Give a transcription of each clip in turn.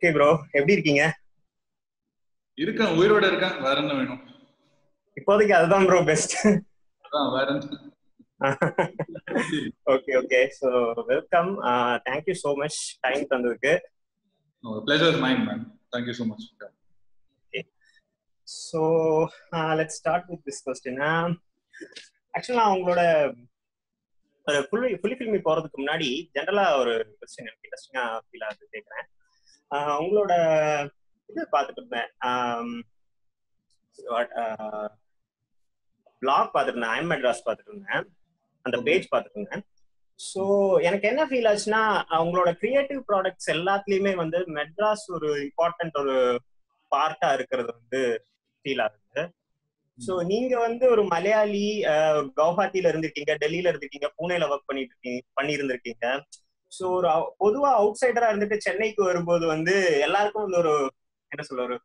Okay bro, எப்படி இருக்கீங்க? இருக்கேன், உயிரோட இருக்கேன். வேற என்ன வேணும்? இப்போதைக்கு அதுதான் ப்ரோ பெஸ்ட். அதான் வேற என்ன? Okay okay, so welcome. Thank you so much time தந்ததுக்கு. Pleasure is mine, man. Thank you so much. Okay. So let's start with this question. ஆக்சுவலா உங்களோட ஃபுல்லி ஃபில்மி போறதுக்கு முன்னாடி ஜென்ரலா ஒரு கொஸ்டின் எனக்கு இன்ட்ரெஸ்டிங்கா ஃபீல் ஆகுது கேட்குறேன். உங்களோட இது பார்த்துட்டு இருந்தேன், பிளாக் பார்த்துட்டு இருந்தேன், ஐம் மெட்ராஸ் பார்த்துட்டு இருந்தேன், அந்த பேஜ் பார்த்துட்டு இருந்தேன். ஸோ எனக்கு என்ன ஃபீல் ஆச்சுன்னா, உங்களோட கிரியேட்டிவ் ப்ராடக்ட்ஸ் எல்லாத்துலயுமே வந்து மெட்ராஸ் ஒரு இம்பார்ட்டன்ட் ஒரு பார்ட்டா இருக்கிறது வந்து ஃபீல் ஆகுது. ஸோ நீங்க வந்து ஒரு மலையாளி, கவுஹாத்தில இருந்திருக்கீங்க, டெல்லியில இருந்திருக்கீங்க, பூனேல ஒர்க் பண்ணியிருந்திருக்கீங்க. ஸோ ஒரு பொதுவா அவுட் சைடரா இருந்துட்டு சென்னைக்கு வரும்போது வந்து எல்லாருக்கும் வந்து ஒரு என்ன சொல்ல, ஒரு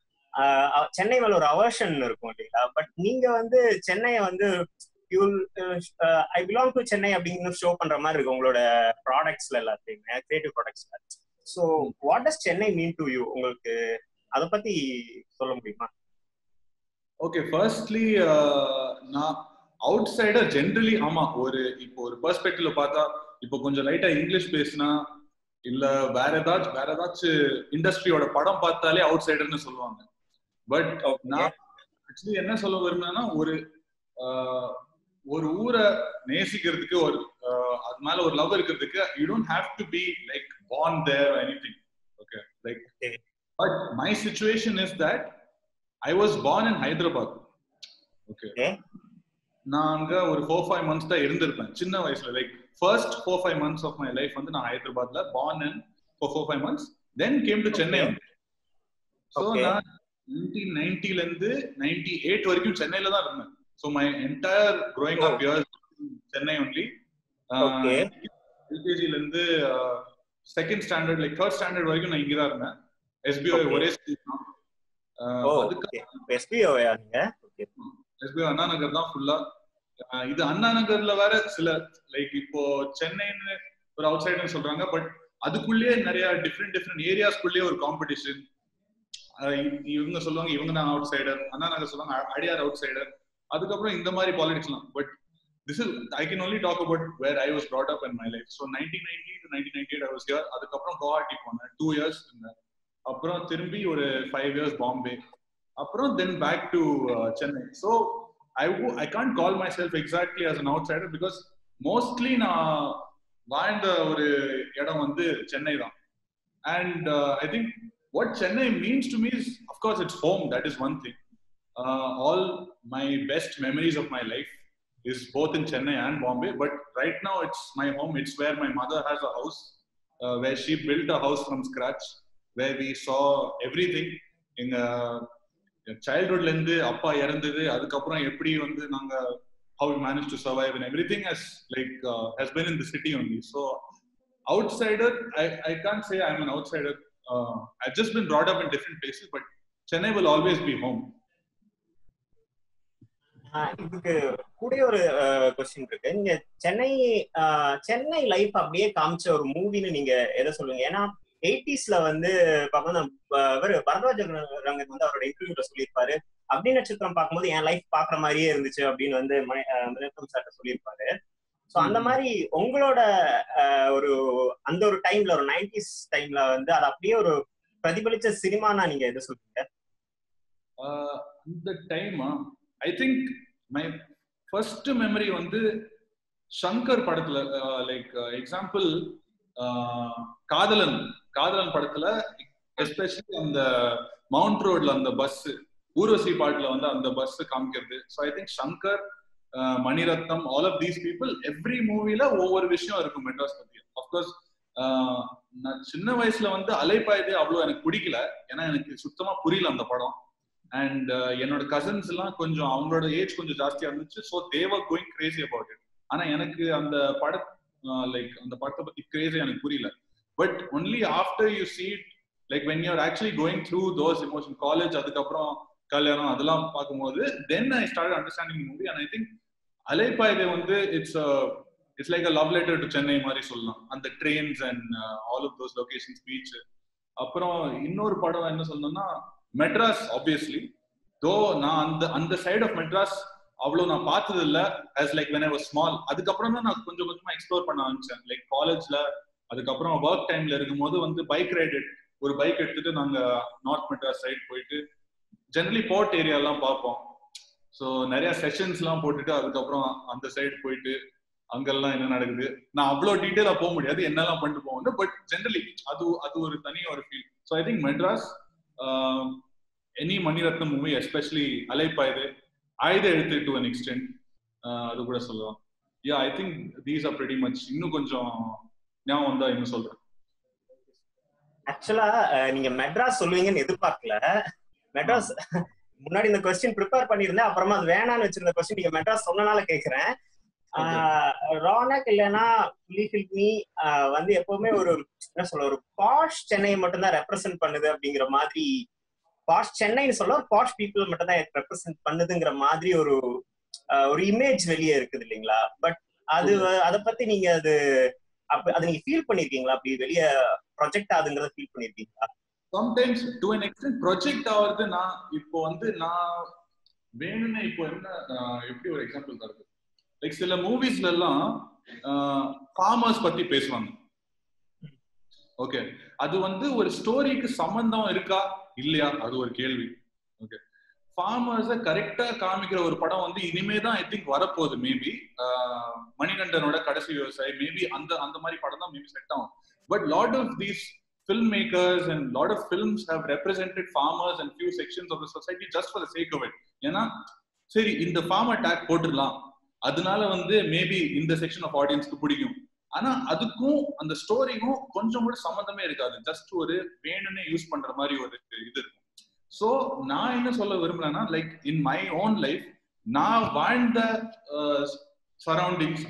சென்னை மேல ஒரு அவர்ஷன் இருக்கும் இல்லைங்களா? பட் நீங்க வந்து சென்னையை வந்து ஐ பிலாங் டு சென்னை அப்படின்னு ஷோ பண்ற மாதிரி இருக்கு உங்களோட ப்ராடக்ட்ஸ்ல எல்லாத்தையுமே, கிரியேட்டிவ் ப்ராடக்ட்ஸ்ல. So what does Chennai mean to you? உங்களுக்கு அதை பத்தி சொல்ல முடியுமா? ஓகே, ஃபர்ஸ்ட்லி நான் அவுட் சைடர் ஜென்ரலி. ஆமா, இப்போ ஒரு பெர்ஸ்பெக்டிவ்ல பார்த்தா, இப்போ கொஞ்சம் லைட்டா இங்கிலீஷ் பேசினா இல்ல வேற ஏதாச்சும் இண்டஸ்ட்ரியோட படம் பார்த்தாலே அவுட் சைடர்னு சொல்லுவாங்க. பட் நான் ஆக்சுவலி என்ன சொல்ல விரும்புறேன்னா, ஒரு ஊரை நேசிக்கிறதுக்கு, அது மேல ஒரு லவ் இருக்கிறதுக்கு, you don't have to be like born there or anything. Okay, like but my situation is that I was born in Hyderabad. Okay. நான் அங்க ஒரு 4-5 months தான் இருந்திருப்பேன் சின்ன வயசுல. Like first 4-5 months of my life வந்து நான் ஹைதராபாத்ல born in for 4-5 months, then came to Chennai. So நான் 1990 ல இருந்து 98 வரைக்கும் சென்னையில தான் இருந்தேன். So my entire growing up years Chennai only. LKG ல இருந்து second standard like third standard வரைக்கும் நான் இங்க தான் இருந்தேன். SBO ஒரே ஸ்கூல் தான். SBO அண்ணா நகர் தான் ஃபுல்லா. இது அண்ணா நகர்ல வேற சில லைக் இப்போ சென்னைன்னு ஒரு அவுட் சைடர்னு சொல்றாங்க, பட் அதுக்குள்ளேயே நிறைய டிஃப்ரெண்ட் ஏரியாஸ்குள்ளேயே ஒரு காம்படிஷன். இவங்க சொல்லுவாங்க இவங்க தான் அவுட் சைடர், அண்ணா நகர் சொல்லுவாங்க அடியார் அவுட் சைடர். அதுக்கப்புறம் இந்த மாதிரி பாலிடிக்ஸ்லாம். But this is I can only talk about where I was brought up in my life. So 1990 to 1998 I was here. அதுக்கப்புறம் குவாஹாட்டி போனேன் 2 years இருந்தேன். அப்புறம் திரும்பி ஒரு 5 years பாம்பே, அப்புறம் then back to Chennai. So I can't call myself exactly as an outsider because mostly நான் வாழ்ந்த ஒரு இடம் வந்து சென்னை தான். And I think what Chennai means to me is, of course, it's home. That is one thing. All my best memories of my life is both in Chennai and Bombay, but right now it's my home. It's where my mother has a house, where she built a house from scratch, where we saw everything in childhoodல இருந்து. அப்பா இறந்தது, அதுக்கப்புறம் எப்படி வந்து நாங்க how we managed to survive, and everything has been in the city only. So outsider, I can't say I'm an outsider. I've just been brought up in different places, but Chennai will always be home. இதுக்கு கூட ஒரு question இருக்கு. நீங்க Chennai life அப்படியே காமிச்ச ஒரு மூவின்னு நீங்க எதை சொல்லுங்க? ஏன்னா 80s வந்து பரத்வாஜ ரங்கன் வந்து அவரோட இன்டர்வியூல சொல்லியிருப்பாரு, அக்னி நட்சத்திரம் பார்க்கும்போது என் லைஃப் பாக்குற மாதிரியே இருந்துச்சு அப்படின்னு வந்து மணிரத்னம் சார்ட்ட சொல்லியிருப்பாரு. ஸோ அந்த மாதிரி உங்களோட அந்த ஒரு டைம்ல, ஒரு 90s டைம்ல வந்து அது அப்படியே ஒரு பிரதிபலிச்ச சினிமானா நீங்க எதை சொல்றீங்க? அந்த டைமா I think my first memory வந்து சங்கர் படத்துல, லைக் எக்ஸாம்பிள் காதலன் படத்துல எஸ்பெஷலி அந்த மவுண்ட் ரோட்ல அந்த பஸ், ஊர்வசி பாட்டுல வந்து அந்த பஸ் காமிக்கிறது. So I think Shankar, Mani Ratnam, all of these people every மூவில ஒவ்வொரு விஷயம் இருக்கும் மெட்ராஸ் பத்தி. அப்கோர்ஸ் நான் சின்ன வயசுல வந்து அலைப்பாயுதே அவ்வளவு எனக்கு பிடிக்கல, ஏன்னா எனக்கு சுத்தமா புரியல அந்த படம். அண்ட் என்னோட கசின்ஸ் எல்லாம் கொஞ்சம் அவங்களோட ஏஜ் கொஞ்சம் ஜாஸ்தியா இருந்துச்சு. So they were going crazy about it. ஆனா எனக்கு அந்த படத்தை பத்தி கிரேசி எனக்கு புரியல. But only after you see it, like when you're actually going through those emotions, college, அதுக்கப்புறம் கல்யாணம், அதெல்லாம் பார்க்கும்போது then I started understanding the movie. And I think Alaipayuthey வந்து it's like a love letter to Chennai மாதிரி சொல்லலாம். அந்த trains and all of those locations, beach, அப்புறம் இன்னொரு படம் என்ன சொல்லணும்னா மெட்ராஸ். ஆப்வியஸ்லி தோ நான் அந்த சைட் ஆஃப் மெட்ராஸ் அவ்வளவு நான் பார்த்தது இல்ல as like when I was small. அதுக்கப்புறம் தான் நான் கொஞ்சம் கொஞ்சமா எக்ஸ்ப்ளோர் பண்ண ஆரம்பிச்சேன் லைக் காலேஜ்ல. அதுக்கப்புறம் ஒர்க் டைம்ல இருக்கும்போது வந்து பைக் ரைடு, ஒரு பைக் எடுத்துட்டு நாங்க நார்த் மெட்ராஸ் சைடு போயிட்டு ஜெனரலி போர்ட் ஏரியா எல்லாம் பார்ப்போம். ஸோ நிறைய செஷன்ஸ் எல்லாம் போட்டுட்டு அதுக்கப்புறம் அந்த சைடு போயிட்டு அங்கெல்லாம் என்ன நடக்குது நான் அவ்வளோ டீட்டெயிலா போக முடியாது, என்னெல்லாம் பண்ணிட்டு போவாங்க. பட் ஜெனரலி அது ஒரு தனியாக ஒரு feel. So I think Madras, any Mani Ratnam movie especially Alaipayuthey, Aayutha Ezhuthu to an extent, அது கூட சொல்லலாம். Yeah I think these are pretty much. இன்னும் கொஞ்சம் ஞாபகம் வந்தா இன்னும் சொல்றேன். ஆக்சுவலா நீங்க மெட்ராஸ் சொல்லுவீங்கன்னு எதிர்பார்க்கல. மெட்ராஸ் முன்னாடி இந்த கொஸ்டின் ப்ரிப்பேர் பண்ணிருந்தேன், அப்புறமா அது வேணான்னு வச்சிருந்த கொஸ்டின் நீங்க மெட்ராஸ் சொன்னனால கேக்குறேன். ரானக் இல்லைன்னா ஃபில்மி வந்து எப்பவுமே ஒரு என்ன சொல்ல ஒரு பாஷ் சென்னையை மட்டும் தான் ரெப்ரசென்ட் பண்ணுது அப்படிங்கிற மாதிரி, பாஷ் சென்னைன்னு சொல்ல ஒரு பாஷ் பீப்புள் மட்டும் தான் ரெப்ரசென்ட் பண்ணுதுங்கிற மாதிரி ஒரு இமேஜ் வெளியே இருக்குது இல்லைங்களா? பட் அது அதை பத்தி நீங்க அது நீங்க ஃபீல் பண்ணிருக்கீங்களா? அப்படி வெளியே ப்ரொஜெக்ட் ஆகுதுங்கிறத ஃபீல் பண்ணிருக்கீங்களா? Sometimes to an extent project ஆகுறது. நான் இப்போ வந்து நான் வேணும்னு இப்போ என்ன எப்படி ஒரு எக்ஸாம்பிள் தருது, லைக் சில மூவிஸ்ல எல்லாம் ஃபார்மர்ஸ் பத்தி பேசுவாங்க. ஓகே, அது வந்து ஒரு ஸ்டோரிக்கு சம்பந்தம் இருக்கா இல்லையா அது ஒரு கேள்வி. ஓகே, ஃபார்மர்ஸ கரெக்டா காமிக்கிற ஒரு படம் வந்து இனிமே தான் ஐ திங்க் வரப்போகுது. மேபி மணிகண்டனோட கடைசி விவசாயி, மேபி அந்த மாதிரி படம் தான் மேபி செட் ஆகும். But lot of these filmmakers and lot of films have represented farmers and few sections of the society just for the sake of it. ஏன்னா சரி இந்த ஃபார்மர் டேக் போட்டுடலாம், அதனால வந்து மேபி இந்த செக்ஷன் ஆஃப் ஆடியன்ஸ்க்கு பிடிக்கும். ஆனா அதுக்கும் அந்த ஸ்டோரிக்கும் கொஞ்சம் கூட சம்மந்தமே இருக்காது, ஜஸ்ட் ஒரு வேணும்னு யூஸ் பண்ற மாதிரி ஒரு இது இருக்கும். ஸோ நான் என்ன சொல்ல விரும்புறேன்னா, like in my own life நான் வாழ்ந்த சரௌண்டிங்ஸ்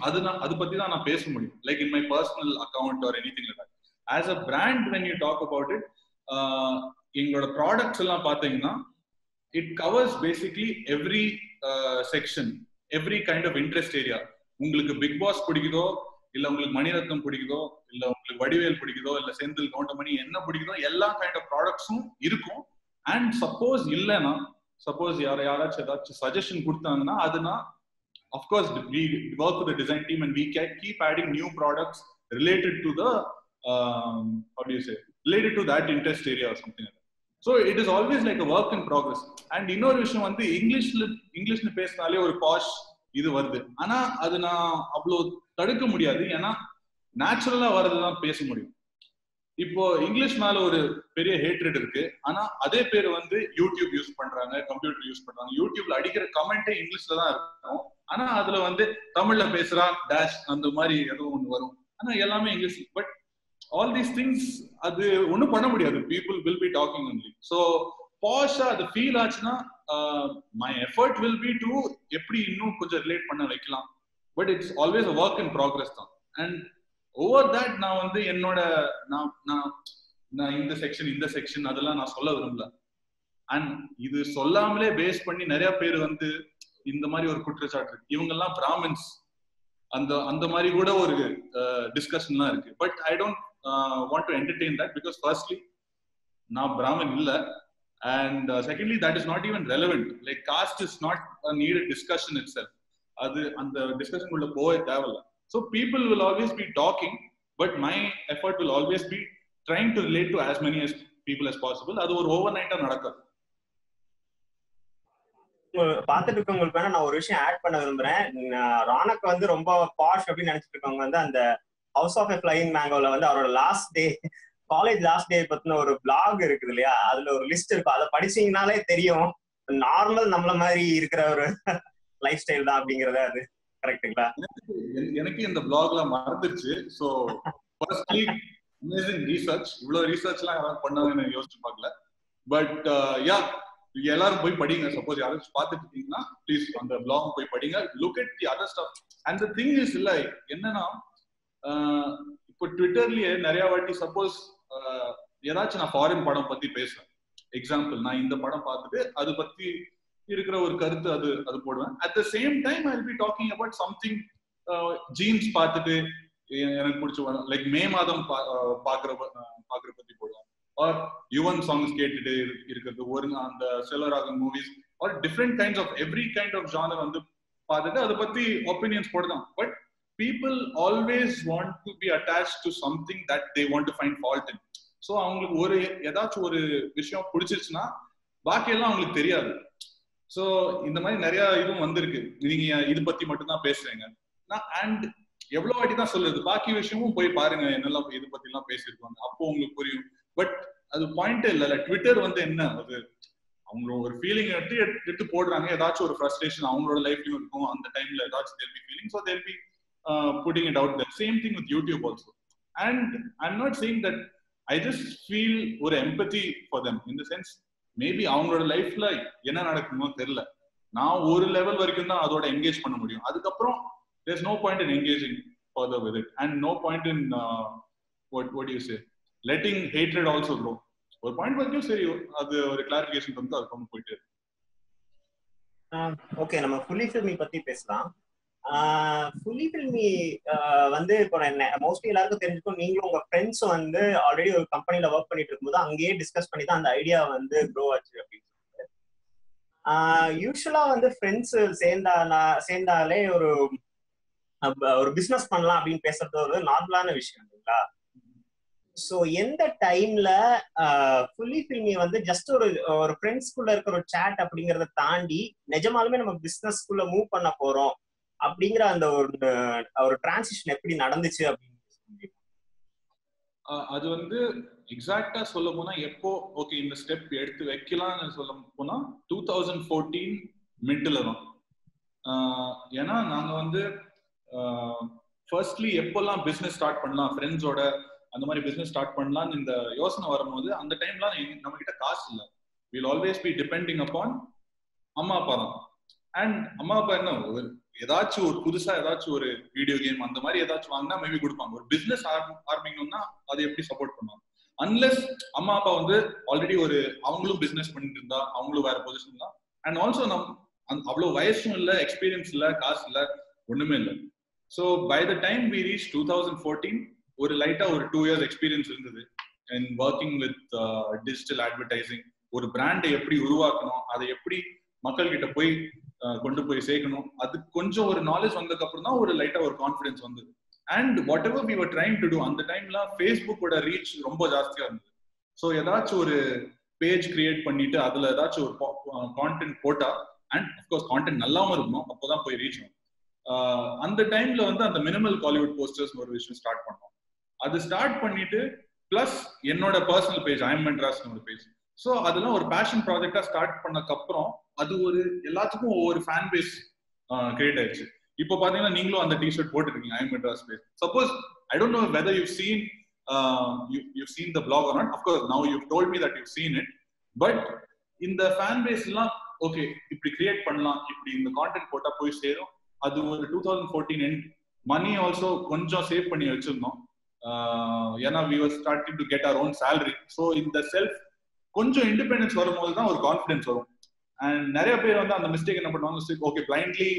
அது பத்தி தான் நான் பேச முடியும், like in my personal account or anything like that. As a brand, when you talk about it, எங்களோட ப்ராடக்ட்ஸ் எல்லாம் பாத்தீங்கன்னா it covers basically every section, every kind of interest area. உங்களுக்கு பிக் பாஸ் பிடிக்குதோ, இல்ல உங்களுக்கு மணிரத்னம் பிடிக்குதோ, இல்ல உங்களுக்கு வடிவேல் பிடிக்குதோ, இல்ல செந்தில் கவுண்டமணி என்ன பிடிக்குதோ, எல்லா கைண்ட் ஆஃப் ப்ராடக்ட்ஸும் இருக்கும். அண்ட் சப்போஸ் இல்லைன்னா, சப்போஸ் யாராச்சும் ஏதாச்சும் சஜஷன் கொடுத்தாங்கன்னா, அதுனா of course we work with the design team and we keep adding new products related to the how do you say, related to that interest area or something like that. So it is always like a work in progress. And இன்னொரு விஷயம் வந்து இங்கிலீஷ்ல பேசினாலே ஒரு bash இது வருது. ஆனா அது நான் அவ்வளோ தடுக்க முடியாது, ஏன்னா நேச்சுரலா வரதுதான் பேச முடியும். இப்போ இங்கிலீஷ் மேல ஒரு பெரிய ஹேட்ரட் இருக்கு, ஆனா அதே பேர் வந்து யூடியூப் யூஸ் பண்றாங்க, கம்ப்யூட்டர் யூஸ் பண்றாங்க. யூடியூப்ல அடிக்கிற கமெண்டே இங்கிலீஷ்ல தான் இருக்கும், ஆனா அதுல வந்து தமிழ்ல பேசுறா டேஷ் அந்த மாதிரி ஏதோ ஒண்ணு வரும், ஆனா எல்லாமே English. But all these things அது ஒண்ணும் பண்ண முடியாது, people will be talking only. So பாஷா அது ஃபீல் ஆச்சுன்னா my effort will be to எப்படி இன்னும் கொஞ்சம் ரிலேட் பண்ண வைக்கலாம். But it's always a work in progress தான். And over that நான் வந்து என்னோட நான் இந்த செக்ஷன் அதெல்லாம் நான் சொல்ல விரும்பல. அண்ட் இது சொல்லாமலே பேஸ் பண்ணி நிறைய பேர் வந்து இந்த மாதிரி ஒரு குற்றச்சாட்டு இருக்கு, இவங்க எல்லாம் பிராமின்ஸ் அந்த மாதிரி கூட ஒரு டிஸ்கஷன்லாம் இருக்கு. But I don't want to entertain that, because firstly நான் பிராமன் இல்ல, and secondly that is not even relevant. Like caste is not a needed discussion itself. அது அந்த டிஸ்கஷன் உள்ள போவே தேவையில்ல. So people will always be talking, but my effort will always be trying to relate to as many as people as possible. அது ஒரு ஓவர்நைட்டா நடக்காது. பாத்துட்டு இருக்கவங்களுக்கு வேணா நான் ஒரு விஷயம் ஆட் பண்ண விரும்புறேன். ராணக் வந்து ரொம்ப பாஷ் அப்படின்னு நினைச்சிட்டு இருக்கவங்க வந்து அந்த ஹவுஸ் ஆஃப் எ ஃப்ளையிங் மேங்கோல வந்து அவரோட last day, college last day பத்தின ஒரு பிளாக் இருக்குது இல்லையா, அதுல ஒரு லிஸ்ட் இருக்கும், அதை படிச்சீங்கன்னாலே தெரியும் நார்மல் நம்மள மாதிரி இருக்கிற ஒரு லைஃப் ஸ்டைல் தான் அப்படிங்கறது. அது கரெக்ட்டுங்களா? எனக்கு இந்த பிளாக்லாம் மறந்துருச்சு. சோ ஃபர்ஸ்ட்லி அமேசிங் ரிசர்ச், இவ்வளவு ரிசர்ச்லாம் யாராவது பண்ணாங்கன்னு யோசிச்சு பார்க்கல. பட் யா எல்லாரும் போய் படிங்க. சப்போஸ் யாராச்சும் பார்த்துட்டு இருக்கீங்கன்னா ப்ளீஸ் அந்த பிளாக் போய் படிங்க. Look at the other stuff. And the thing is இல்ல என்னன்னா, இப்போ ட்விட்டர்லயே நிறைய வாட்டி சப்போஸ் ஏதாச்சும் நான் ஃபாரின் படம் பத்தி பேசுறேன், எக்ஸாம்பிள் நான் இந்த படம் பார்த்துட்டு அது பத்தி இருக்கிற ஒரு கருத்து அது போடுவேன். At the same time I will be talking about something, jeans பார்த்துட்டு எனக்கு பிடிச்ச லைக் மே மாதம் பாக்குற பத்தி போடுவேன். ஆர் யுவன் சாங்ஸ் கேட்டுட்டு இருக்கிறது, ஒரு அந்த Selvaraghavan movies are different kinds of every kind of genre வந்து பார்த்துட்டு அதை பத்தி ஒப்பீனியன்ஸ் போடுதான். But people always want to be attached to something that they want to find fault in. So அவங்களுக்கு ஒரு ஏதாச்சும் ஒரு விஷயம் பிடிச்சிருச்சுன்னா பாக்கி எல்லாம் அவங்களுக்கு தெரியாது. ஸோ இந்த மாதிரி நிறைய இதுவும் வந்திருக்கு, நீங்க இது பத்தி மட்டும்தான் பேசுறீங்க அண்ட் எவ்வளவு வாட்டி தான் சொல்றது, பாக்கி விஷயமும் போய் பாருங்க என்னெல்லாம் இது பத்தி எல்லாம் பேசியிருக்காங்க, அப்போ உங்களுக்கு புரியும். பட் அது பாயிண்ட் இல்ல. ட்விட்டர் வந்து என்ன, அது அவங்களோட ஒரு ஃபீலிங் எடுத்து போடுறாங்க. ஏதாச்சும் ஒரு ஃப்ரஸ்ட்ரேஷன் அவங்களோட லைஃப்லயும் இருக்கும் அந்த டைம்ல, ஏதாச்சும் they'll be feeling, so they'll be putting it out there. Same thing with YouTube also. And I'm not saying that, I just feel ஒரு empathy for them in the sense maybe அவங்களோட லைஃப்ல என்ன நடக்குமோ தெரியல, நான் ஒரு லெவல் வரைக்கும் தான் அதோட என்கேஜ் பண்ண முடியும். அதுக்கப்புறம் there's no point in engaging further with it and no point in what do you say, letting hatred also grow. ஒரு பாயிண்ட் வரைக்கும் சரி, அது ஒரு கிளாரிஃபிகேஷன் வந்து அது கொண்டு போயிட்டு. ஓகே, நம்ம ஃபுல்லி ஃபில்மி பத்தி பேசலாம். ஃபுல்லி ஃபில்மி வந்து இப்போ மோஸ்ட்லி எல்லாருக்கும் தெரிஞ்சுக்கும், நீங்களும் உங்க ஃப்ரெண்ட்ஸும் வந்து ஆல்ரெடி ஒரு கம்பெனில ஒர்க் பண்ணிட்டு இருக்கும்போது அங்கேயே டிஸ்கஸ் பண்ணி தான் அந்த ஐடியா வந்து க்ரோ ஆச்சு அப்படின்னு சொல்லிட்டு. யூஸ்வலா வந்து ஃப்ரெண்ட்ஸ் சேர்ந்தாலே ஒரு பிசினஸ் பண்ணலாம் அப்படின்னு பேசுறது ஒரு நார்மலான விஷயம் இல்லைங்களா? ஸோ எந்த டைம்ல ஃபுல்லி ஃபில்மி வந்து ஜஸ்ட் ஒரு ஃப்ரெண்ட்ஸ்குள்ள இருக்கிற ஒரு சாட் அப்படிங்கறத தாண்டி நிஜமாலுமே நம்ம பிசினஸ்குள்ள மூவ் பண்ண போறோம் அப்படிங்கிற அந்த ஒரு டிரான்சிஷன் எப்படி நடந்துச்சு அப்படின்னு? அது வந்து எக்ஸாக்டா சொல்ல போனா எப்போ ஓகே இந்த ஸ்டெப் எடுத்து வைக்கலாம்னு சொல்ல போனா 2014 மிட்ல தான். ஏன்னா நாங்க வந்து ஃபர்ஸ்ட்லி எப்பெல்லாம் பிசினஸ் ஸ்டார்ட் பண்ணலாம், ஃப்ரெண்ட்ஸோட அந்த மாதிரி பிசினஸ் ஸ்டார்ட் பண்ணலாம்னு இந்த யோசனை வரும்போது அந்த டைம்லாம் நம்ம கிட்ட காசு இல்லை. Will always be depending upon அம்மா அப்பா தான். அண்ட் அம்மா அப்பா என்ன, ஏதாச்சும் ஒரு புதுசா ஏதாச்சும் ஒரு வீடியோ கேம் அந்த மாதிரி ஏதாச்சும் வாங்கினா மேபி கொடுப்பாங்க. ஒரு பிசினஸ் ஆரம்பிக்கணும்னா அதை எப்படி சப்போர்ட் பண்ணுவாங்க? அன்லெஸ் அம்மா அப்பா வந்து ஆல்ரெடி அவங்களும் பிசினஸ் பண்ணிட்டு இருந்தா, அவங்களும் வேற பொசிஷன் தான். அண்ட் ஆல்சோ அவ்வளவு வயசும் இல்லை, எக்ஸ்பீரியன்ஸ் இல்லை, காசு இல்லை, ஒண்ணுமே இல்லை. So by the time we reach 2014 ஒரு லைட்டா ஒரு 2 years எக்ஸ்பீரியன்ஸ் இருந்தது and working with digital advertising. ஒரு பிராண்டை எப்படி உருவாக்கணும், அதை எப்படி மக்கள் கிட்ட போய் கொண்டு போய் சேர்க்கணும், அது கொஞ்சம் ஒரு நாலேஜ் வந்ததுக்கு அப்புறம் தான் ஒரு லைட்டா ஒரு கான்ஃபிடன்ஸ் வந்தது. And whatever we were trying to do, அந்த டைம்ல ஃபேஸ்புக்கோட ரீச் ரொம்ப ஜாஸ்தியா இருந்தது. ஸோ ஏதாச்சும் ஒரு பேஜ் கிரியேட் பண்ணிட்டு அதுல ஏதாச்சும் ஒரு கான்டென்ட் போட்டா, அண்ட் அஃப்கோர்ஸ் கான்டென்ட் நல்லாவும் இருக்கணும், அப்போதான் போய் ரீச் ஆகும். அந்த டைம்ல வந்து அந்த மினிமல் காலிவுட் போஸ்டர்ஸ் ஒரு விஷயம் ஸ்டார்ட் பண்ணோம். அது ஸ்டார்ட் பண்ணிட்டு பிளஸ் என்னோட பர்சனல் பேஜ் ஐஎம் மெட்ராஸ்னு ஒரு பேஜ். ஸோ அதெல்லாம் ஒரு பேஷன் ப்ராஜெக்டா ஸ்டார்ட் பண்ணதுக்கு அப்புறம் அது ஒரு எல்லாத்துக்கும் ஒவ்வொரு ஃபேன் பேஸ் கிரியேட் ஆயிடுச்சு. இப்போ பாத்தீங்கன்னா நீங்களும் அந்த டிஷர்ட் போட்டுருக்கீங்க I'm Madras page. Suppose I don't know whether you've seen the blog or not. Of course now you've told me that you've seen it, but இந்த ஃபேன் பேஸ் எல்லாம் ஓகே இப்படி create பண்ணலாம், இப்படி இந்த கான்டென்ட் போட்டா போய் சேரும். அது ஒரு 2014 எண்ட். மணி ஆல்சோ கொஞ்சம் சேவ் பண்ணி வச்சிருந்தோம். ஏன்னா we were starting to get our own salary. So இந்த செல்ஃப் கொஞ்சம் இண்டிபெண்டன்ஸ் வரும்போது தான் ஒரு கான்ஃபிடன்ஸ் வரும். அண்ட் நிறைய பேர் வந்து அந்த மிஸ்டேக் என்ன பண்ணுவாங்க, ஓகே பிளைண்ட்லி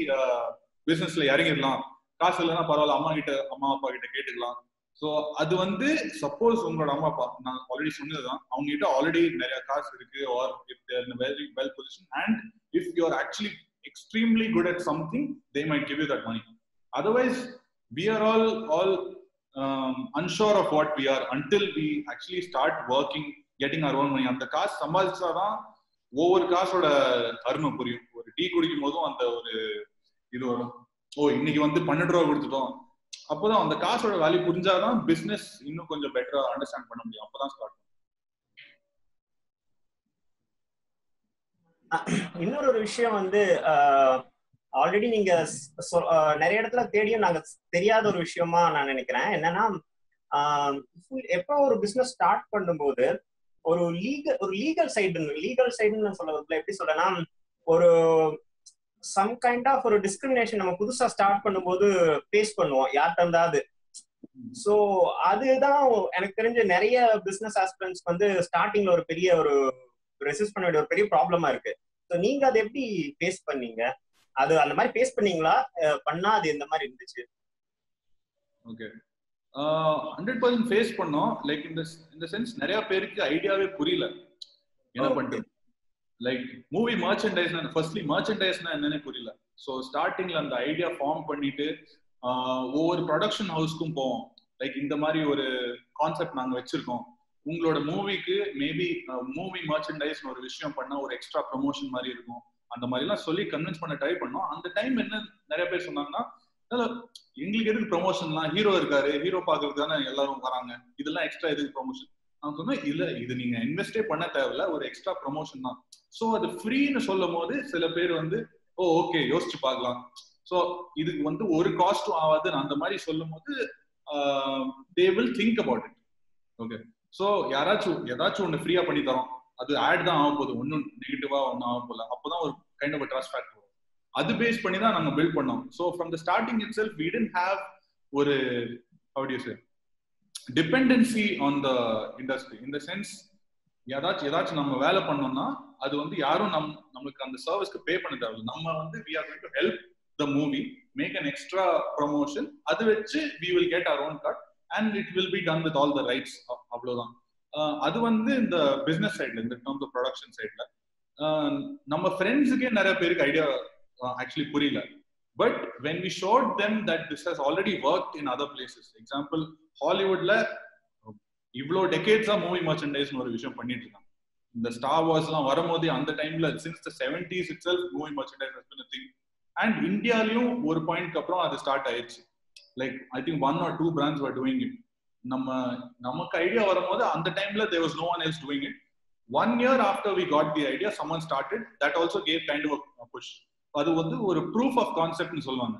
பிசினஸ்ல இறங்கிடலாம், காசு இல்லைன்னா பரவாயில்ல, அம்மா அப்பா கிட்ட கேட்டுக்கலாம். ஸோ அது வந்து சப்போஸ் உங்களோட அம்மா அப்பா, நான் ஆல்ரெடி சொன்னதுதான், அவங்க கிட்ட ஆல்ரெடி நிறைய காசு இருக்கு, or if they're in very well position and if you are actually extremely good at something, they might give you that money. Otherwise we are all unsure of what we are until we actually start working, getting our own money. அந்த காசு சம்பாதிச்சாதான் ஒவ்வொரு காசோட அருமை புரியும். ஒரு tea குடிக்கும் போதும் அந்த ஒரு இது வரும், ஓ இன்னைக்கு வந்து 12 ரூபா கொடுத்துட்டோம். அப்போதான் அந்த காசோட வேல்யூ புரிஞ்சாதான் பிசினஸ் இன்னும் கொஞ்சம் பெட்டரா அண்டர்ஸ்டாண்ட் பண்ண முடியும். அப்பதான் ஸ்டார்ட். இன்னொரு விஷயம் வந்து ஆல்ரெடி நீங்க நிறைய இடத்துல தேடியும் நாங்க தெரியாத ஒரு விஷயமா நான் நினைக்கிறேன். என்னன்னா எப்போ ஒரு பிசினஸ் ஸ்டார்ட் பண்ணும்போது ஒரு லீகல் சைடுன்னு சொல்றதுல எப்படி சொல்றேன்னா, ஒரு சம் கைண்ட் ஆஃப் ஒரு டிஸ்கிரிமினேஷன் நம்ம புதுசா ஸ்டார்ட் பண்ணும்போது ஃபேஸ் பண்ணுவோம் யார்கிட்ட இருந்தாது. ஸோ அதுதான் எனக்கு தெரிஞ்ச நிறைய பிசினஸ் ஆஸ்பிரன்ஸ் வந்து ஸ்டார்டிங்ல ஒரு பெரிய ஒரு ரெசிஸ்ட் பண்ண வேண்டிய ஒரு பெரிய ப்ராப்ளமா இருக்கு. ஸோ நீங்க அதை எப்படி ஃபேஸ் பண்ணீங்க? அது அந்த மாதிரி ஃபேஸ் பண்ணீங்களா? பண்ணா அது எந்த மாதிரி இருந்துச்சு? ஓகே, 100% ஃபேஸ் பண்ணோம். லைக் இந்த சென்ஸ் நிறைய பேருக்கு ஐடியாவே புரியல என்ன பண்ணிட்டு. லைக் மூவி மர்ச்சன்டைஸ்னா ஃபர்ஸ்ட்லி மர்ச்சன்டைஸ்னா என்னன்னு புரியல. ஸோ ஸ்டார்டிங்ல அந்த ஐடியா ஃபார்ம் பண்ணிட்டு ஒவ்வொரு ப்ரொடக்ஷன் ஹவுஸ்க்கும் போவோம். லைக் இந்த மாதிரி ஒரு கான்செப்ட் நாங்கள் வச்சிருக்கோம், உங்களோட மூவிக்கு மேபி மூவி மர்ச்சன்டைஸ்னு ஒரு விஷயம் பண்ணா ஒரு எக்ஸ்ட்ரா ப்ரமோஷன் மாதிரி இருக்கும், அந்த மாதிரிலாம் சொல்லி கன்வின்ஸ் பண்ண ட்ரை பண்ணோம். அந்த டைம் என்ன நிறைய பேர் சொன்னாங்கன்னா, எங்களுக்கு எதுக்கு ப்ரொமோஷன்லாம், ஹீரோ இருக்காரு, ஹீரோ பாக்குறதுக்கு தானே எல்லாரும் வராங்க, இதெல்லாம் எக்ஸ்ட்ரா எதுக்கு ப்ரொமோஷன். நான் சொன்னேன் இல்ல, இது நீங்க இன்வெஸ்டே பண்ண தேவையில்ல, ஒரு எக்ஸ்ட்ரா ப்ரொமோஷன் தான். ஸோ அது ஃப்ரீன்னு சொல்லும் போது சில பேர் வந்து ஓகே யோசிச்சு பார்க்கலாம், ஸோ இதுக்கு வந்து ஒரு காஸ்டும் ஆகாதுன்னு அந்த மாதிரி சொல்லும் போது they will think about it. Okay, so யாராச்சும் ஏதாச்சும் ஒன்று ஃப்ரீயா பண்ணி தரோம், அது ஆட் தான் ஆக போகுது, ஒன்றும் நெகட்டிவா ஒன்றும் ஆக போகல, அப்போதான் ஒரு கைண்ட் ஆஃப் ட்ரஸ்ட் ஃபேக்டர் வரும். அது பேஸ் பண்ணி தான் நாங்கள் பில்ட் பண்ணோம். So from the starting it self we didn't have ஒரு how do you say dependency on the industry in the sense ஏதாச்சும் நம்ம வேலை பண்ணோம்னா அது வந்து யாரும் நமக்கு அந்த சர்வீஸ்க்கு பே பண்ண தேவையில்லை. நம்ம வந்து we are going to help the movie make an extra promotion, அது வச்சு we will get our own cut and it will be done with all the rights. அவ்வளவுதான். அது வந்து இந்த பிசினஸ் சைட்ல, இந்த டர்ம்ஸ் ஆஃப் ப்ரொடக்ஷன் சைட்ல நம்ம ஃப்ரெண்ட்ஸுக்கே நிறைய பேருக்கு ஐடியா ஆக்சுவலி புரியல. But when we showed them that this has already worked in other places, example ஹாலிவுட்ல இவ்வளோ டெக்கேட்ஸா மூவி மர்ச்சன்டைஸ்னு ஒரு விஷயம் பண்ணிட்டு இருக்காங்க. இந்த ஸ்டார் வார்ஸ் எல்லாம் வரும்போது அந்த டைம்ல since the 70s itself movie merchandise has been a thing. And இந்தியாலயும் ஒரு பாயிண்ட்க்கு அப்புறம் அது ஸ்டார்ட் ஆயிடுச்சு. Like I think 1 or 2 brands were doing it. நமக்கு ஐடியா வரும்போது அந்த டைம்ல there was no one else doing it. 1 year after we got the idea, someone started. That also gave kind of a push. அது வந்து ஒரு proof of concept னு சொல்லுவாங்க.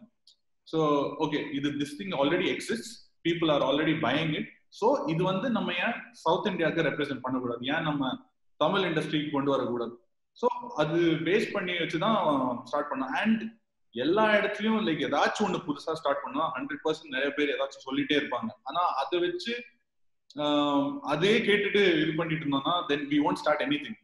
So okay, this thing already exists, people are already buying it. So இது வந்து நம்ம ஏன் south இந்தியாவுக்கு ரெப்ரசென்ட் பண்ணக்கூடாது, ஏன் நம்ம தமிழ் இண்டஸ்ட்ரிக்கு கொண்டு வரக்கூடாது. ஸோ அது பேஸ் பண்ணி வச்சுதான் ஸ்டார்ட் பண்ணோம். அண்ட் எல்லா இடத்துலயும் லைக் ஏதாச்சும் ஒண்ணு புதுசா ஸ்டார்ட் பண்ணா 100% நிறைய பேர் ஏதாச்சும் சொல்லிட்டே இருப்பாங்க. ஆனா அதை வச்சு அதே கேட்டுட்டு இது பண்ணிட்டு இருந்தோம்னா then we won't start anything.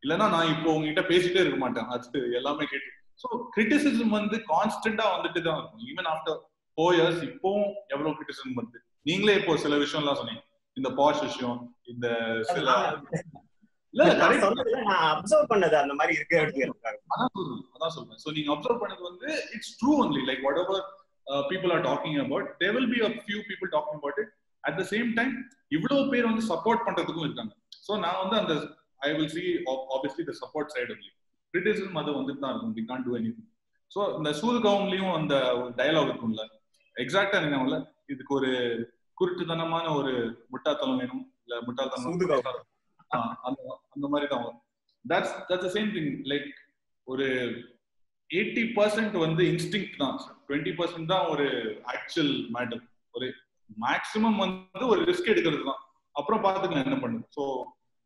இல்லைன்னா நான் இப்போ உங்ககிட்ட பேசிட்டே இருக்க மாட்டேன், அது எல்லாமே கேட்டு. ஸோ கிரிட்டிசிசம் வந்து கான்ஸ்டன்டா வந்துட்டு தான் இருக்கும். ஈவன் ஆஃப்டர் 4 years இப்பவும் எவ்வளவு கிரிட்டிசிசம் வருது. நீங்களே இப்போ சில விஷயம் எல்லாம் சொன்னீங்க, இந்த பாஷ் விஷயம், இந்த சில அப்சர்வ் பண்ணது அந்த மாதிரி இருக்கு அப்படிங்கிறாங்க. அதான் சொல்றேன். சோ நீங்க அப்சர்வ் பண்ணது வந்து it's true only. Like what ever people are talking about, there will be a few people talking about it. At the same time இவ்வளவு பேர் வந்து சப்போர்ட் பண்றதுக்கும் இருக்காங்க. சோ நான் வந்து அந்த I will see obviously the support side of it. Criticism அது வந்துட்டு தான் இருக்கும், we can't do anything. So இந்த சூல்கவுன்லயும் அந்த டயலாக் இருக்கும்ல, எக்ஸாக்டா என்னல இதுக்கு ஒரு குருட்டுத்தனமான ஒரு முட்டாள்தனம் வேணும், இல்ல முட்டாள்தனம் அந்த மாதிரி தான் வரும். That's the same thing. Like ஒரு 80% வந்து இன்ஸ்டிங்க்ட் தான், 20% தான் ஒரு ஆக்சுவல் மேட்டர். ஒரு மேக்ஸிமம் வந்து ஒரு ரிஸ்க் எடுக்கிறது தான், அப்புறம் பார்த்துக்கலாம் என்ன பண்ணுது. So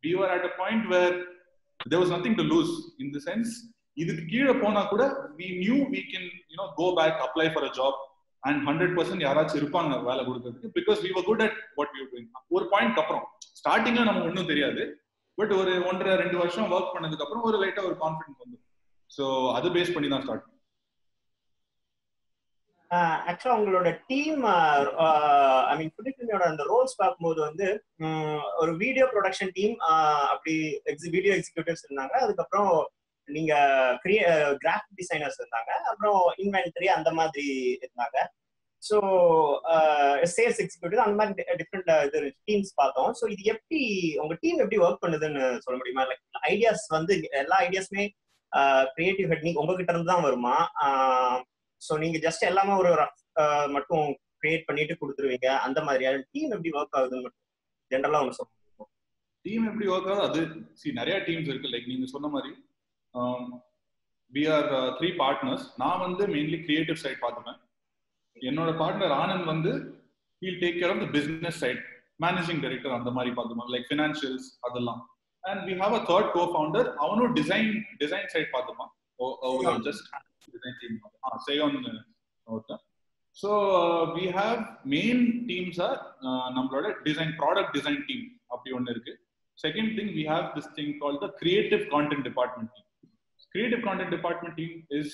we were at a point where there was nothing to lose in the sense இதுக்கு கீழே போனா கூட we knew we can go back, apply for a job and 100% யாராச்சும் இருப்பாங்க வேலை கொடுக்கறதுக்கு, because we were good at what we were doing. ஒரு point அப்புறம் ஸ்டார்டிங்ல நமக்கு ஒன்றும் தெரியாது, பட் ஒரு 1.5-2 வருஷம் ஒர்க் பண்ணதுக்கு அப்புறம் ஒரு லைட்டா ஒரு கான்ஃபிடன்ஸ் வந்து, சோ அது பேஸ் பண்ணி தான் ஸ்டார்ட். ஆக்சுவலா உங்களோட டீம் ஐ மீன் ஃபிலிமியோட அந்த ரோல்ஸ் பார்க்கும்போது வந்து ஒரு வீடியோ ப்ரொடக்ஷன் டீம், அப்படி வீடியோ எக்ஸிக்யூட்டிவ்ஸ் இருந்தாங்க, அதுக்கப்புறம் நீங்க கிராஃபிக் டிசைனர்ஸ் இருந்தாங்க, அப்புறம் இன்வென்டரி அந்த மாதிரி இருந்தாங்க. ஸோ சேல்ஸ் எக்ஸிக்யூட்டிவ் அந்த மாதிரி டிஃப்ரெண்ட் இது டீம்ஸ் பார்த்தோம். ஸோ இது எப்படி உங்க டீம் எப்படி ஒர்க் பண்ணுதுன்னு சொல்ல முடியுமா? லைக் ஐடியாஸ் வந்து எல்லா ஐடியாஸுமே கிரியேட்டிவ் ஹெட் நீங்க உங்ககிட்ட இருந்து தான் வருமா? ஸோ நீங்க ஜஸ்ட் எல்லாமே ஒரு மட்டும் கிரியேட் பண்ணிட்டு கொடுத்துருவீங்க அந்த மாதிரியா? டீம் எப்படி ஒர்க் ஆகுதுன்னு மட்டும் ஜென்ரலா ஒன்று சொல்ல முடியும். டீம் எப்படி ஒர்க் ஆகுது அது நிறைய டீம்ஸ் இருக்கு. லைக் நீங்க சொன்ன மாதிரி we are 3 partners. நான் வந்து மெயின்லி கிரியேட்டிவ் சைட் பார்த்துப்பேன். என்னோட பார்ட்னர் ஆனந்த் வந்து he'll take care of the business side, managing director அந்த மாதிரி பார்த்துப்போம், லைக் ஃபினான்ஷியல்ஸ் அதெல்லாம். And we have a third co-founder, அவனும் டிசைன் சைட் பார்த்துப்பான். ஜஸ்ட் டிசைன் டீம் சேயோன் ஒருத்தன். So we have main teams are நம்மளோட டிசைன் ப்ராடக்ட் டிசைன் டீம் அப்படி ஒன்று இருக்கு. Second thing we have this thing called the creative content department team. Creative content department team is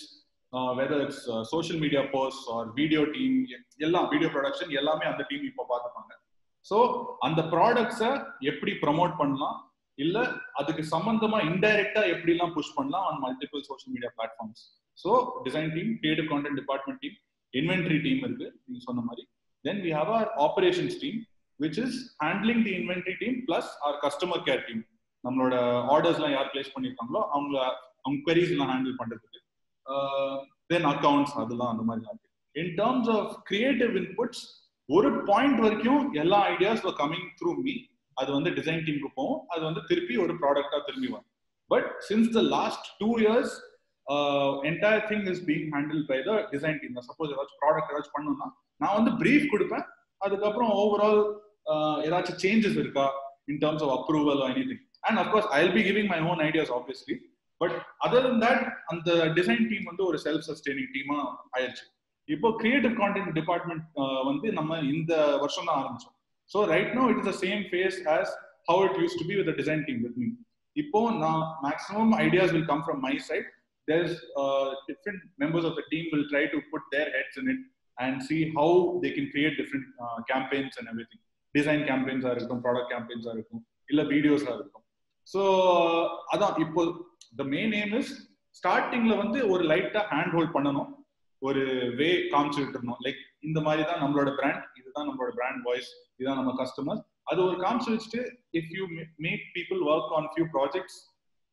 whether it's social media posts or video team, எல்லாம் video production எல்லாமே அந்த team இப்போ பார்த்துப்பாங்க. So அந்த ப்ராடக்ட்ஸை எப்படி ப்ரமோட் பண்ணலாம், இல்ல அதுக்கு சம்பந்தமா இன்டைரக்டா எப்படிலாம் புஷ் பண்ணலாம் on multiple social media platforms. So design team, creative content department team, inventory team இருக்கு நீங்க சொன்ன மாதிரி. Then we have our operations team which is handling the inventory team plus our customer care team. நம்மளோட ஆர்டர்ஸ்லாம் யார் place பண்ணிருக்காங்களோ அவங்க queries எல்லாம் handle பண்றதுக்கு. தென் accounts அதெல்லாம் அந்த மாதிரி இருக்கு. In terms of creative inputs ஒரு பாயிண்ட் வரைக்கும் எல்லா ஐடியாஸ் கமிங் த்ரூ மீ. அது வந்து டிசைன் டீமுக்கு போகும், அது வந்து திருப்பி ஒரு ப்ராடக்டா திரும்பி வரும். But since the last 2 years entire thing is being handle by the design team. Suppose ஏதாச்சும் ப்ராடக்ட் ஏதாச்சும் பண்ணணும்னா நான் வந்து பிரீஃப் கொடுப்பேன், அதுக்கப்புறம் ஓவரால் ஏதாச்சும் சேஞ்சஸ் இருக்கா in terms of approval or anything, and of course I'll be giving my own ideas obviously, but other than that and the design team வந்து ஒரு self sustaining team ஆயிருச்சு. இப்போ creative content department வந்து நம்ம இந்த வருஷம் தான் ஆரம்பிச்சோம். So right now it is the same phase as how it used to be with the design team with me. இப்போ நான் maximum ideas will come from my side. There's different members of the team will try to put their heads in it and see how they can create different campaigns and everything. Design கேம்பெயின்ஸா இருக்கும், product கேம்பெயின்ஸா இருக்கும், இல்ல வீடியோஸா இருக்கும். So அதான் இப்போ the main aim is ஸ்டார்டிங்ல வந்து ஒரு லைட்டா ஹேண்ட் ஹோல்ட் பண்ணணும், ஒரு வே காமிச்சு விட்டுறணும். லைக் இந்த மாதிரி தான் நம்மளோட பிராண்ட், இதுதான் நம்மளோட பிராண்ட் வாய்ஸ், இதுதான் நம்ம கஸ்டமர். அது ஒரு காமிச்சு வச்சுட்டு if you make people work on few projects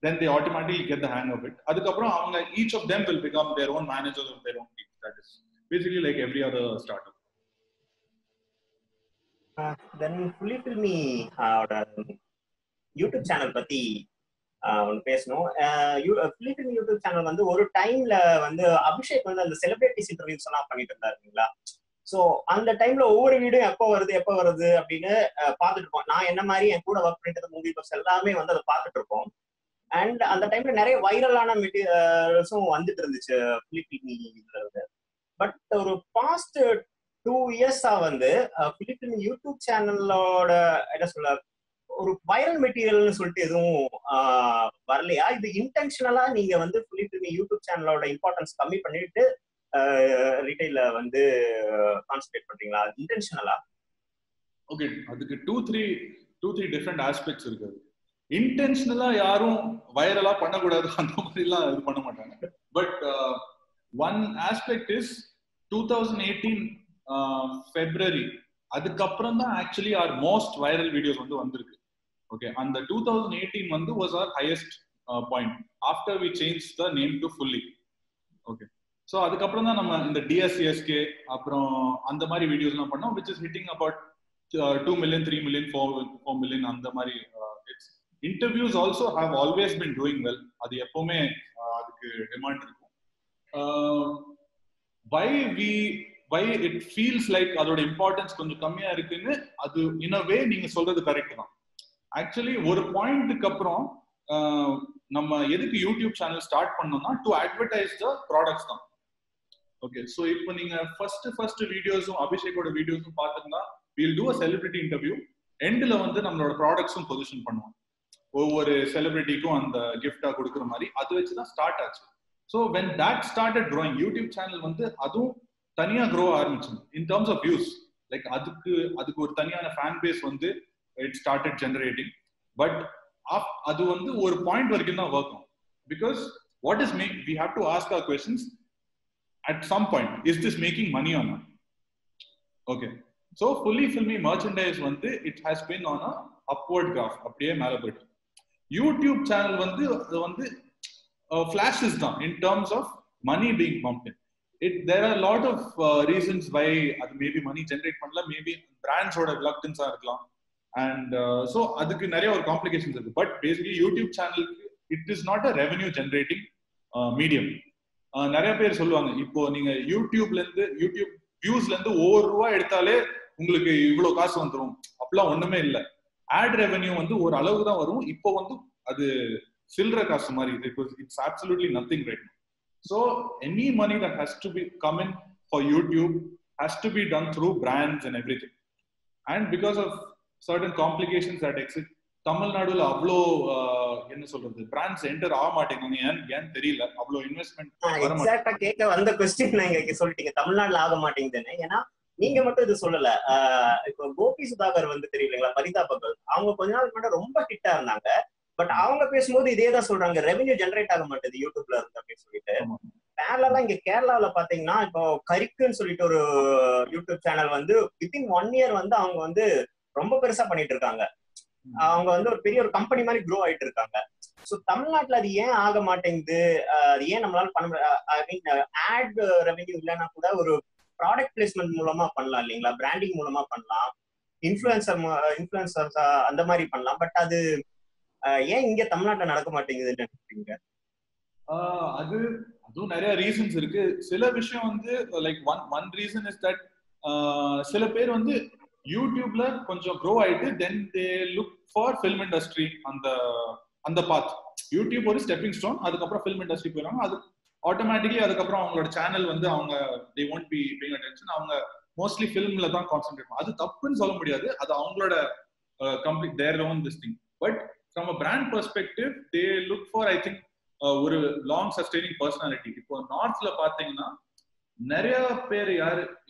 then they automatically get the hang of it. அதுக்கப்புறம் அவங்க each of them will become their own managers of their own team. That is basically like every other startup. Then Fully Filmy YouTube channel பத்தி ஒன்று பேசணும். Fully Filmy YouTube channel வந்து ஒரு டைம்ல வந்து அபிஷேக் வந்து அந்த செலிபிரிட்டிஸ் இன்டர்வியூஸ் எல்லாம் பண்ணிட்டு இருந்தாருங்களா. ஸோ அந்த டைம்ல ஒவ்வொரு வீடியோ எப்போ வருது அப்படின்னு பார்த்துட்டு இருப்போம். நான் என்ன மாதிரி என் கூட ஒர்க் பண்ணிட்டு மூவி பர்ஸ் எல்லாமே வந்து அதை பார்த்துட்டு இருப்போம். அண்ட் அந்த டைம்ல நிறைய வைரலான மெட்டீரியல்ஸும் வந்துட்டு இருந்துச்சு Fully Filmy இதுல இருந்து. பட் ஒரு பாஸ்ட் 2 years வந்து Fully Filmy யூடியூப் சேனலோட என்ன சொல்ல ஒரு வைரல் மெட்டீரியல்னு சொல்லிட்டு எதுவும் வரலையா? இது இன்டென்ஷனலா நீங்க வந்து Fully Filmy யூடியூப் சேனலோட இம்பார்ட்டன்ஸ் கம்மி பண்ணிட்டு ரீட்டைல வந்து கான்சென்ட்ரேட் பண்றீங்களா? இன்டென்ஷனலா? ஓகே, அதுக்கு 2-3 டிஃபரெண்ட் ஆஸ்பெக்ட்ஸ் இருக்கு. இன்டென்ஷனலா யாரும் வைரலா பண்ணக்கூடாது அந்த மாதிரிலாம் இது பண்ண மாட்டாங்க. But one aspect is 2018 February அதுக்கப்புறம் தான் actually our most viral videos வந்து வந்திருக்கு. ஓகே, அந்த 2018 வந்து was our highest point after we changed the name to Fully. Okay, so அதுக்கப்புறம் தான் நம்ம இந்த DSCSK அப்புறம் அந்த மாதிரி வீடியோஸ்லாம் பண்ணோம், which is hitting about 2 million, 3 million, 4 million அந்த மாதிரி hits. Interviews also have always been doing well. அது எப்பவுமே அதுக்கு டிமாண்ட் இருக்கும். why it feels like அதோட இம்பார்ட்டன்ஸ் கொஞ்சம் கம்மியா இருக்குன்னு அது இன் அ வே நீங்க சொல்றது கரெக்ட் தான். ஆக்சுவலி ஒரு பாயிண்ட்டுக்கு அப்புறம் நம்ம எதுக்கு யூடியூப் சேனல் ஸ்டார்ட் பண்ணோம்னா டு அட்வர்டைஸ் த ப்ராடக்ட்ஸ் தான். ஓகே, ஸோ இப்போ நீங்க ஃபர்ஸ்ட் வீடியோஸும் அபிஷேக்கோட வீடியோஸும் பார்த்துருந்தா we'll do a celebrity interview. எண்ட்ல வந்து நம்மளோட ப்ராடக்ட்ஸும் பொசிஷன் பண்ணுவோம், ஒவ்வொரு செலிபிரிட்டிக்கும் அந்த கிஃப்டா கொடுக்குற மாதிரி. அது வச்சுதான் ஸ்டார்ட் ஆச்சு. So when that started growing, YouTube channel வந்து அதுவும் தனியா க்ரோ ஆரம்பிச்சு in terms of views. Like அதுக்கு ஒரு தனியான ஃபேன் பேஸ் வந்து இட் ஸ்டார்டட் ஜெனரேட்டிங். பட் அது வந்து ஒரு பாயிண்ட் வரைக்கும் தான் ஒர்க் ஆகும். Because what is make we have to ask our questions at some point, is this making money or not? Okay, so Fully Filmy merchandise வந்து it has been on a upward graph, அப்படியே மேல போயிட்டு. YouTube channel வந்து அது வந்து flashes தான் in terms of money being pumped in. There are a lot of reasons why அது maybe money generate பண்ணல, maybe brands ஓட reluctance இருக்கலாம், and so அதுக்கு நிறைய ஒரு complications இருக்கு. But basically யூடியூப் சேனலுக்கு it is not a revenue generating medium. நிறைய பேர் சொல்லுவாங்க, இப்போ நீங்க யூடியூப்ல வியூஸ்ல இருந்து ₹1 எடுத்தாலே உங்களுக்கு இவ்வளவு காசு வந்துடும், அப்படிலாம் ஒண்ணுமே இல்லை. ஆட் ரெவென்யூ வந்து ஒரு அளவுக்கு தான் வரும். இப்போ வந்து அது சில்லற காசு மாதிரி, it's absolutely nothing right now. So any money that has to be come in for YouTube has to be done through brands and everything. And because of certain complications that exist, தமிழ்நாடுல அவ்வளோ என்ன சொல்றது brands enter ஆக மாட்டேங்காங்க. ஏன்னு தெரியல. அவ்வளோ investment வர மாட்டேங்குது. எக்ஸாக்ட்டா கேட்க வந்த கொஸ்டின் நீங்க சொல்லிட்டீங்க, தமிழ்நாட்டுல ஆக மாட்டேங்குதுன்னு. ஏன்னா நீங்க மட்டும் இது சொல்லல. இப்போ கோபி சுதாகர் வந்து தெரியலீங்களா, பரிதாபங்கள், அவங்க கொஞ்ச நாள் கூட ரொம்ப ஹிட்டா இருந்தாங்க. பட் அவங்க பேசும்போது இதே தான் சொல்றாங்க, ரெவென்யூ ஜெனரேட் ஆக மாட்டேது யூடியூப்ல இருந்து அப்படின்னு சொல்லிட்டு. பேரலா இங்க கேரளாவில பாத்தீங்கன்னா இப்போ கரிக்குன்னு சொல்லிட்டு ஒரு யூடியூப் சேனல் வந்து வித்தின் 1 இயர் வந்து அவங்க வந்து ரொம்ப பெருசா பண்ணிட்டு இருக்காங்க. அவங்க வந்து ஒரு பெரிய ஒரு கம்பெனி மாதிரி க்ரோ ஆயிட்டு இருக்காங்க. சோ தமிழ்நாட்டுல அது ஏன் ஆக மாட்டேங்குது? அது ஏன் நம்மளால பண்ண, ஐ மீன் ஆட் ரெவென்யூ இல்லைன்னா கூட ஒரு ப்ராடக்ட் பிளேஸ்மெண்ட் மூலமா பண்ணலாம் இல்லைங்களா, பிராண்டிங் மூலமா பண்ணலாம், இன்ஃபுளுசர்ஸ் அந்த மாதிரி பண்ணலாம். பட் அது ஏன் இங்க தமிழ்நாட்டுல நடக்க மாட்டேங்குதுன்னு நினைக்கிறீங்க? அதுவும் நிறைய ரீசன்ஸ் இருக்கு. சில விஷயம் வந்து like one reason is that சில பேர் வந்து யூடியூப்ல கொஞ்சம் க்ரோ ஆயிட்டு then they look for film industry. அந்த பாத் யூடியூப் ஒரு ஸ்டெப்பிங் ஸ்டோன், அதுக்கப்புறம் ஃபில்ம் இண்டஸ்ட்ரி போயிடுவாங்க. அது ஆட்டோமேட்டிக்லி அதுக்கப்புறம் அவங்களோட சேனல் வந்து அவங்க they won't be paying attention. அவங்க மோஸ்ட்லி ஃபில்ம்ல தான் கான்சென்ட்ரேட் பண்ணுவாங்க. அது தப்புன்னு சொல்ல முடியாது, அது அவங்களோட complete their own this thing. But from a brand perspective they look for I think ஒரு லாங் சஸ்டெய்னிங் பர்சனாலிட்டி. இப்போ நார்த்ல பாத்தீங்கன்னா நிறைய பேர்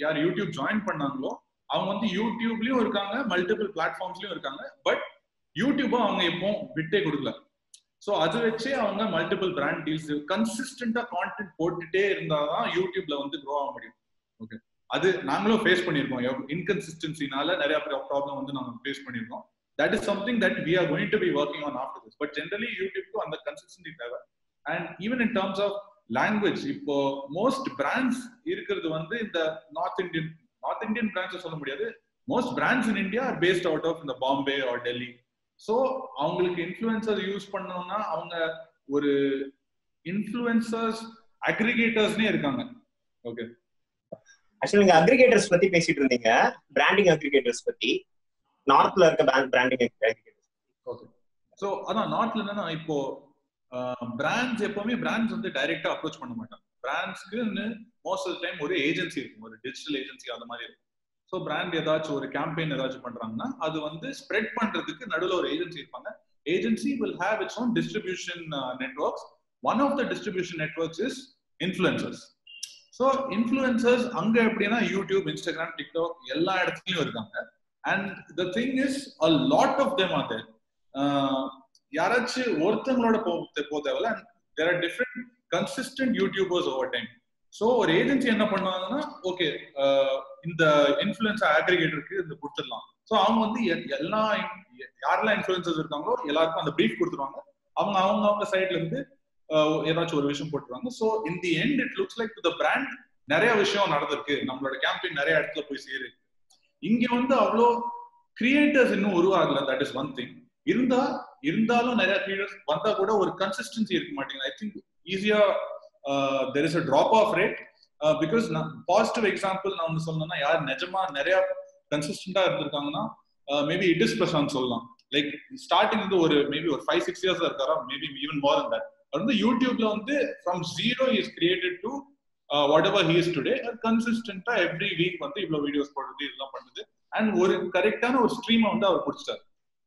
யார் யூடியூப் ஜாயின் பண்ணாங்களோ அவங்க வந்து யூடியூப்லயும் இருக்காங்க, மல்டிபிள் பிளாட்ஃபார்ம்ஸ்லயும் இருக்காங்க. பட் யூடியூபை அவங்க எப்போ விட்டே கொடுக்கல. ஸோ அது வச்சே அவங்க மல்டிபிள் பிராண்ட் டீல்ஸ் கன்சிஸ்டன்டா கான்டென்ட் போட்டுட்டே இருந்தாதான் யூடியூப்ல வந்து க்ரோ ஆக முடியும். ஓகே, அது நாங்களும் ஃபேஸ் பண்ணியிருக்கோம். இன்கன்சிஸ்டன்சினால நிறைய ப்ராப்ளம் வந்து நாங்கள் ஃபேஸ் பண்ணியிருக்கோம். That is something that we are going to be working on after this. But generally YouTube and the consistency level, and even in terms of language, இப்போ most brands இருக்கிறது வந்து இந்த north Indian brands சொல்ல முடியாது. Most brands in India are based out of the Bombay or Delhi. So அவங்களுக்கு influencer use பண்ணணும்னா அவங்க ஒரு இன்ஃப்ளூயன்சர்ஸ் அக்ரிகேட்டர்ஸ்னே இருக்காங்க. ஓகே, ஆக்சுவலி நீங்க அக்ரிகேட்டர்ஸ் பத்தி பேசிட்டு இருந்தீங்க, பிராண்டிங் அக்ரிகேட்டர்ஸ் பத்தி. நார்த்ல இருக்க பிராண்டிங் அக்ரிகேட்டர்ஸ். ஓகே, சோ அதான் நார்த்ல என்னன்னா இப்போ பிராண்ட்ஸ் எப்பவுமே பிராண்ட்ஸ் வந்து டைரக்டா அப்ரோச் பண்ண மாட்டாங்க. பிராண்ட்ஸ்க்கு மோஸ்ட் ஆஃப் த டைம் ஒரு ஏஜென்சி இருக்கும், ஒரு டிஜிட்டல் ஏஜென்சி அந்த மாதிரி இருக்கும். ஸோ பிராண்ட் ஏதாச்சும் ஒரு கேம்பெயின் ஏதாச்சும் பண்றாங்கன்னா அது வந்து ஸ்ப்ரெட் பண்றதுக்கு நடுவில் ஒரு ஏஜென்சி இருப்பாங்க. Agency will have its own distribution networks. One of the distribution networks is influencers. So influencers அங்க எப்படின்னா யூடியூப், இன்ஸ்டாகிராம், டிக்டாக் எல்லா இடத்துலயும் இருக்காங்க. And the thing is a lot of them are there. யாராச்சும் ஒருத்தங்களோட போக தேவையில்ல. And there are different consistent YouTubers over time. So ஒரு agency என்ன பண்ணுவாங்கன்னா ஓகே இந்த இன்ஃப்ளூயன்சர் அக்ரிகேட்டருக்கு இந்த கொடுத்துடலாம். ஸோ அவங்க வந்து எல்லா யாரெல்லாம் இன்ஃப்ளூயன்சர்ஸ் இருக்காங்களோ எல்லாருக்கும் அந்த ப்ரீஃப் கொடுத்துருவாங்க. அவங்க சைட்ல இருந்து ஏதாச்சும் ஒரு விஷயம் போட்டுருவாங்க. So in the end it looks like to the brand நிறைய விஷயம் நடந்திருக்கு, நம்மளோட கேம்பெயின் நிறைய இடத்துல போய் சேரு. இங்க வந்து அவ்வளோ கிரியேட்டர்ஸ் இன்னும் உருவாகல. That is one thing. இருந்தாலும் நிறைய கிரியேட்டர்ஸ் வந்தா கூட ஒரு கன்சிஸ்டன்சி இருக்க மாட்டேங்குது. ஐ திங்க் ஈஸியா there is a drop off rate because positive example நான் ஒன்னு சொல்லணும்னா யார் நிஜமா நிறைய கன்சிஸ்டன்டா இருந்திருக்காங்கன்னா மேபி இட் இஸ் பிரசாந்த் சொல்லலாம். லைக் ஸ்டார்டிங் வந்து ஒரு மேபி ஒரு 5-6 இயர்ஸ் இருக்காரா, maybe even more than that. அவர் வந்து யூடியூப்ல வந்து from zero is created to whatever he is today, கன்சிஸ்டன்டா எவ்ரி வீக் வந்து இவ்வளவு வீடியோஸ் போடுறது இதெல்லாம் பண்ணுது. அண்ட் ஒரு கரெக்டான ஒரு ஸ்ட்ரீமை வந்து அவர் பிடிச்சிட்டாரு.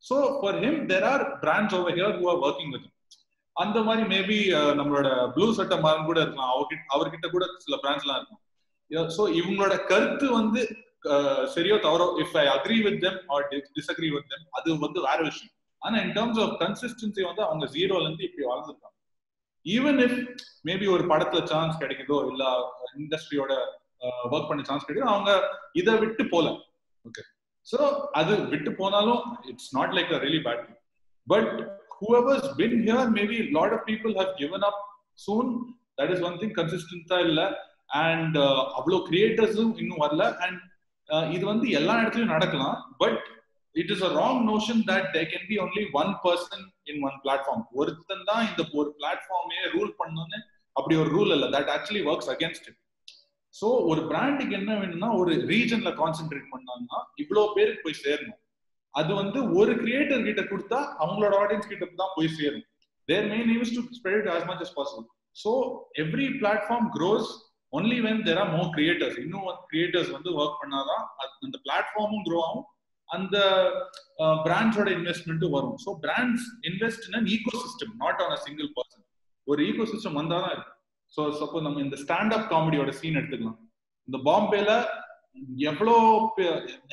So for him there are brands over here who are working with him. அந்த மாதிரி மேபி நம்மளோட ப்ளூ சட்டை மாறன் கூட இருக்கலாம், அவர்கிட்ட கூட சில பிராண்ட்ஸ் எல்லாம் இருக்கும். ஸோ இவங்களோட கருத்து வந்து சரியோ தவறோ, if I agree with them or disagree with them, அது வந்து வேற விஷயம். ஆனா இன் டர்ம்ஸ் ஆஃப் கன்சிஸ்டன்சி வந்து அவங்க ஜீரோல இருந்து இப்படி வளர்ந்துருக்காங்க. ஈவன் இஃப் மேபி ஒரு படத்துல சான்ஸ் கிடைக்குதோ இல்ல இண்டஸ்ட்ரியோட ஒர்க் பண்ண சான்ஸ் கிடைக்குதோ, அவங்க இதை விட்டு போல. ஓகே, ஸோ அது விட்டு போனாலும் it's not like a really bad thing. But whoever's been here, maybe a lot of people have given up soon. That is one thing. Consistent illa and avlo creators innum varala. And idu vandu ella edathilum nadakalam, but it is a wrong notion that there can be only one person in one platform. Oruthan da indha or platform e rule pannonu appadi or rule illa. That actually works against it. So or brand ku enna venuna or region la concentrate pannanga ivlo perukku poi seranum. அது வந்து ஒரு creator கிட்ட கொடுத்தா அவங்களோட audience கிட்ட தான் போய் சேரும். Their main aim is to spread it as much as possible. So every platform grows only when there are more creators. இன்னும் creators வந்து ஒர்க் பண்ணாதான் அந்த பிளாட்ஃபார்மும் க்ரோ ஆகும், அந்த பிராண்ட்ஸோட இன்வெஸ்ட்மெண்ட்டும் வரும். So brands invest in an ecosystem, not on a single person. ஒரு ஈகோ சிஸ்டம் வந்தாதான் இருக்கு. ஸோ சப்போஸ் நம்ம இந்த ஸ்டாண்ட் அப் காமெடியோட சீன் எடுத்துக்கலாம். இந்த பாம்பேல எவ்வளோ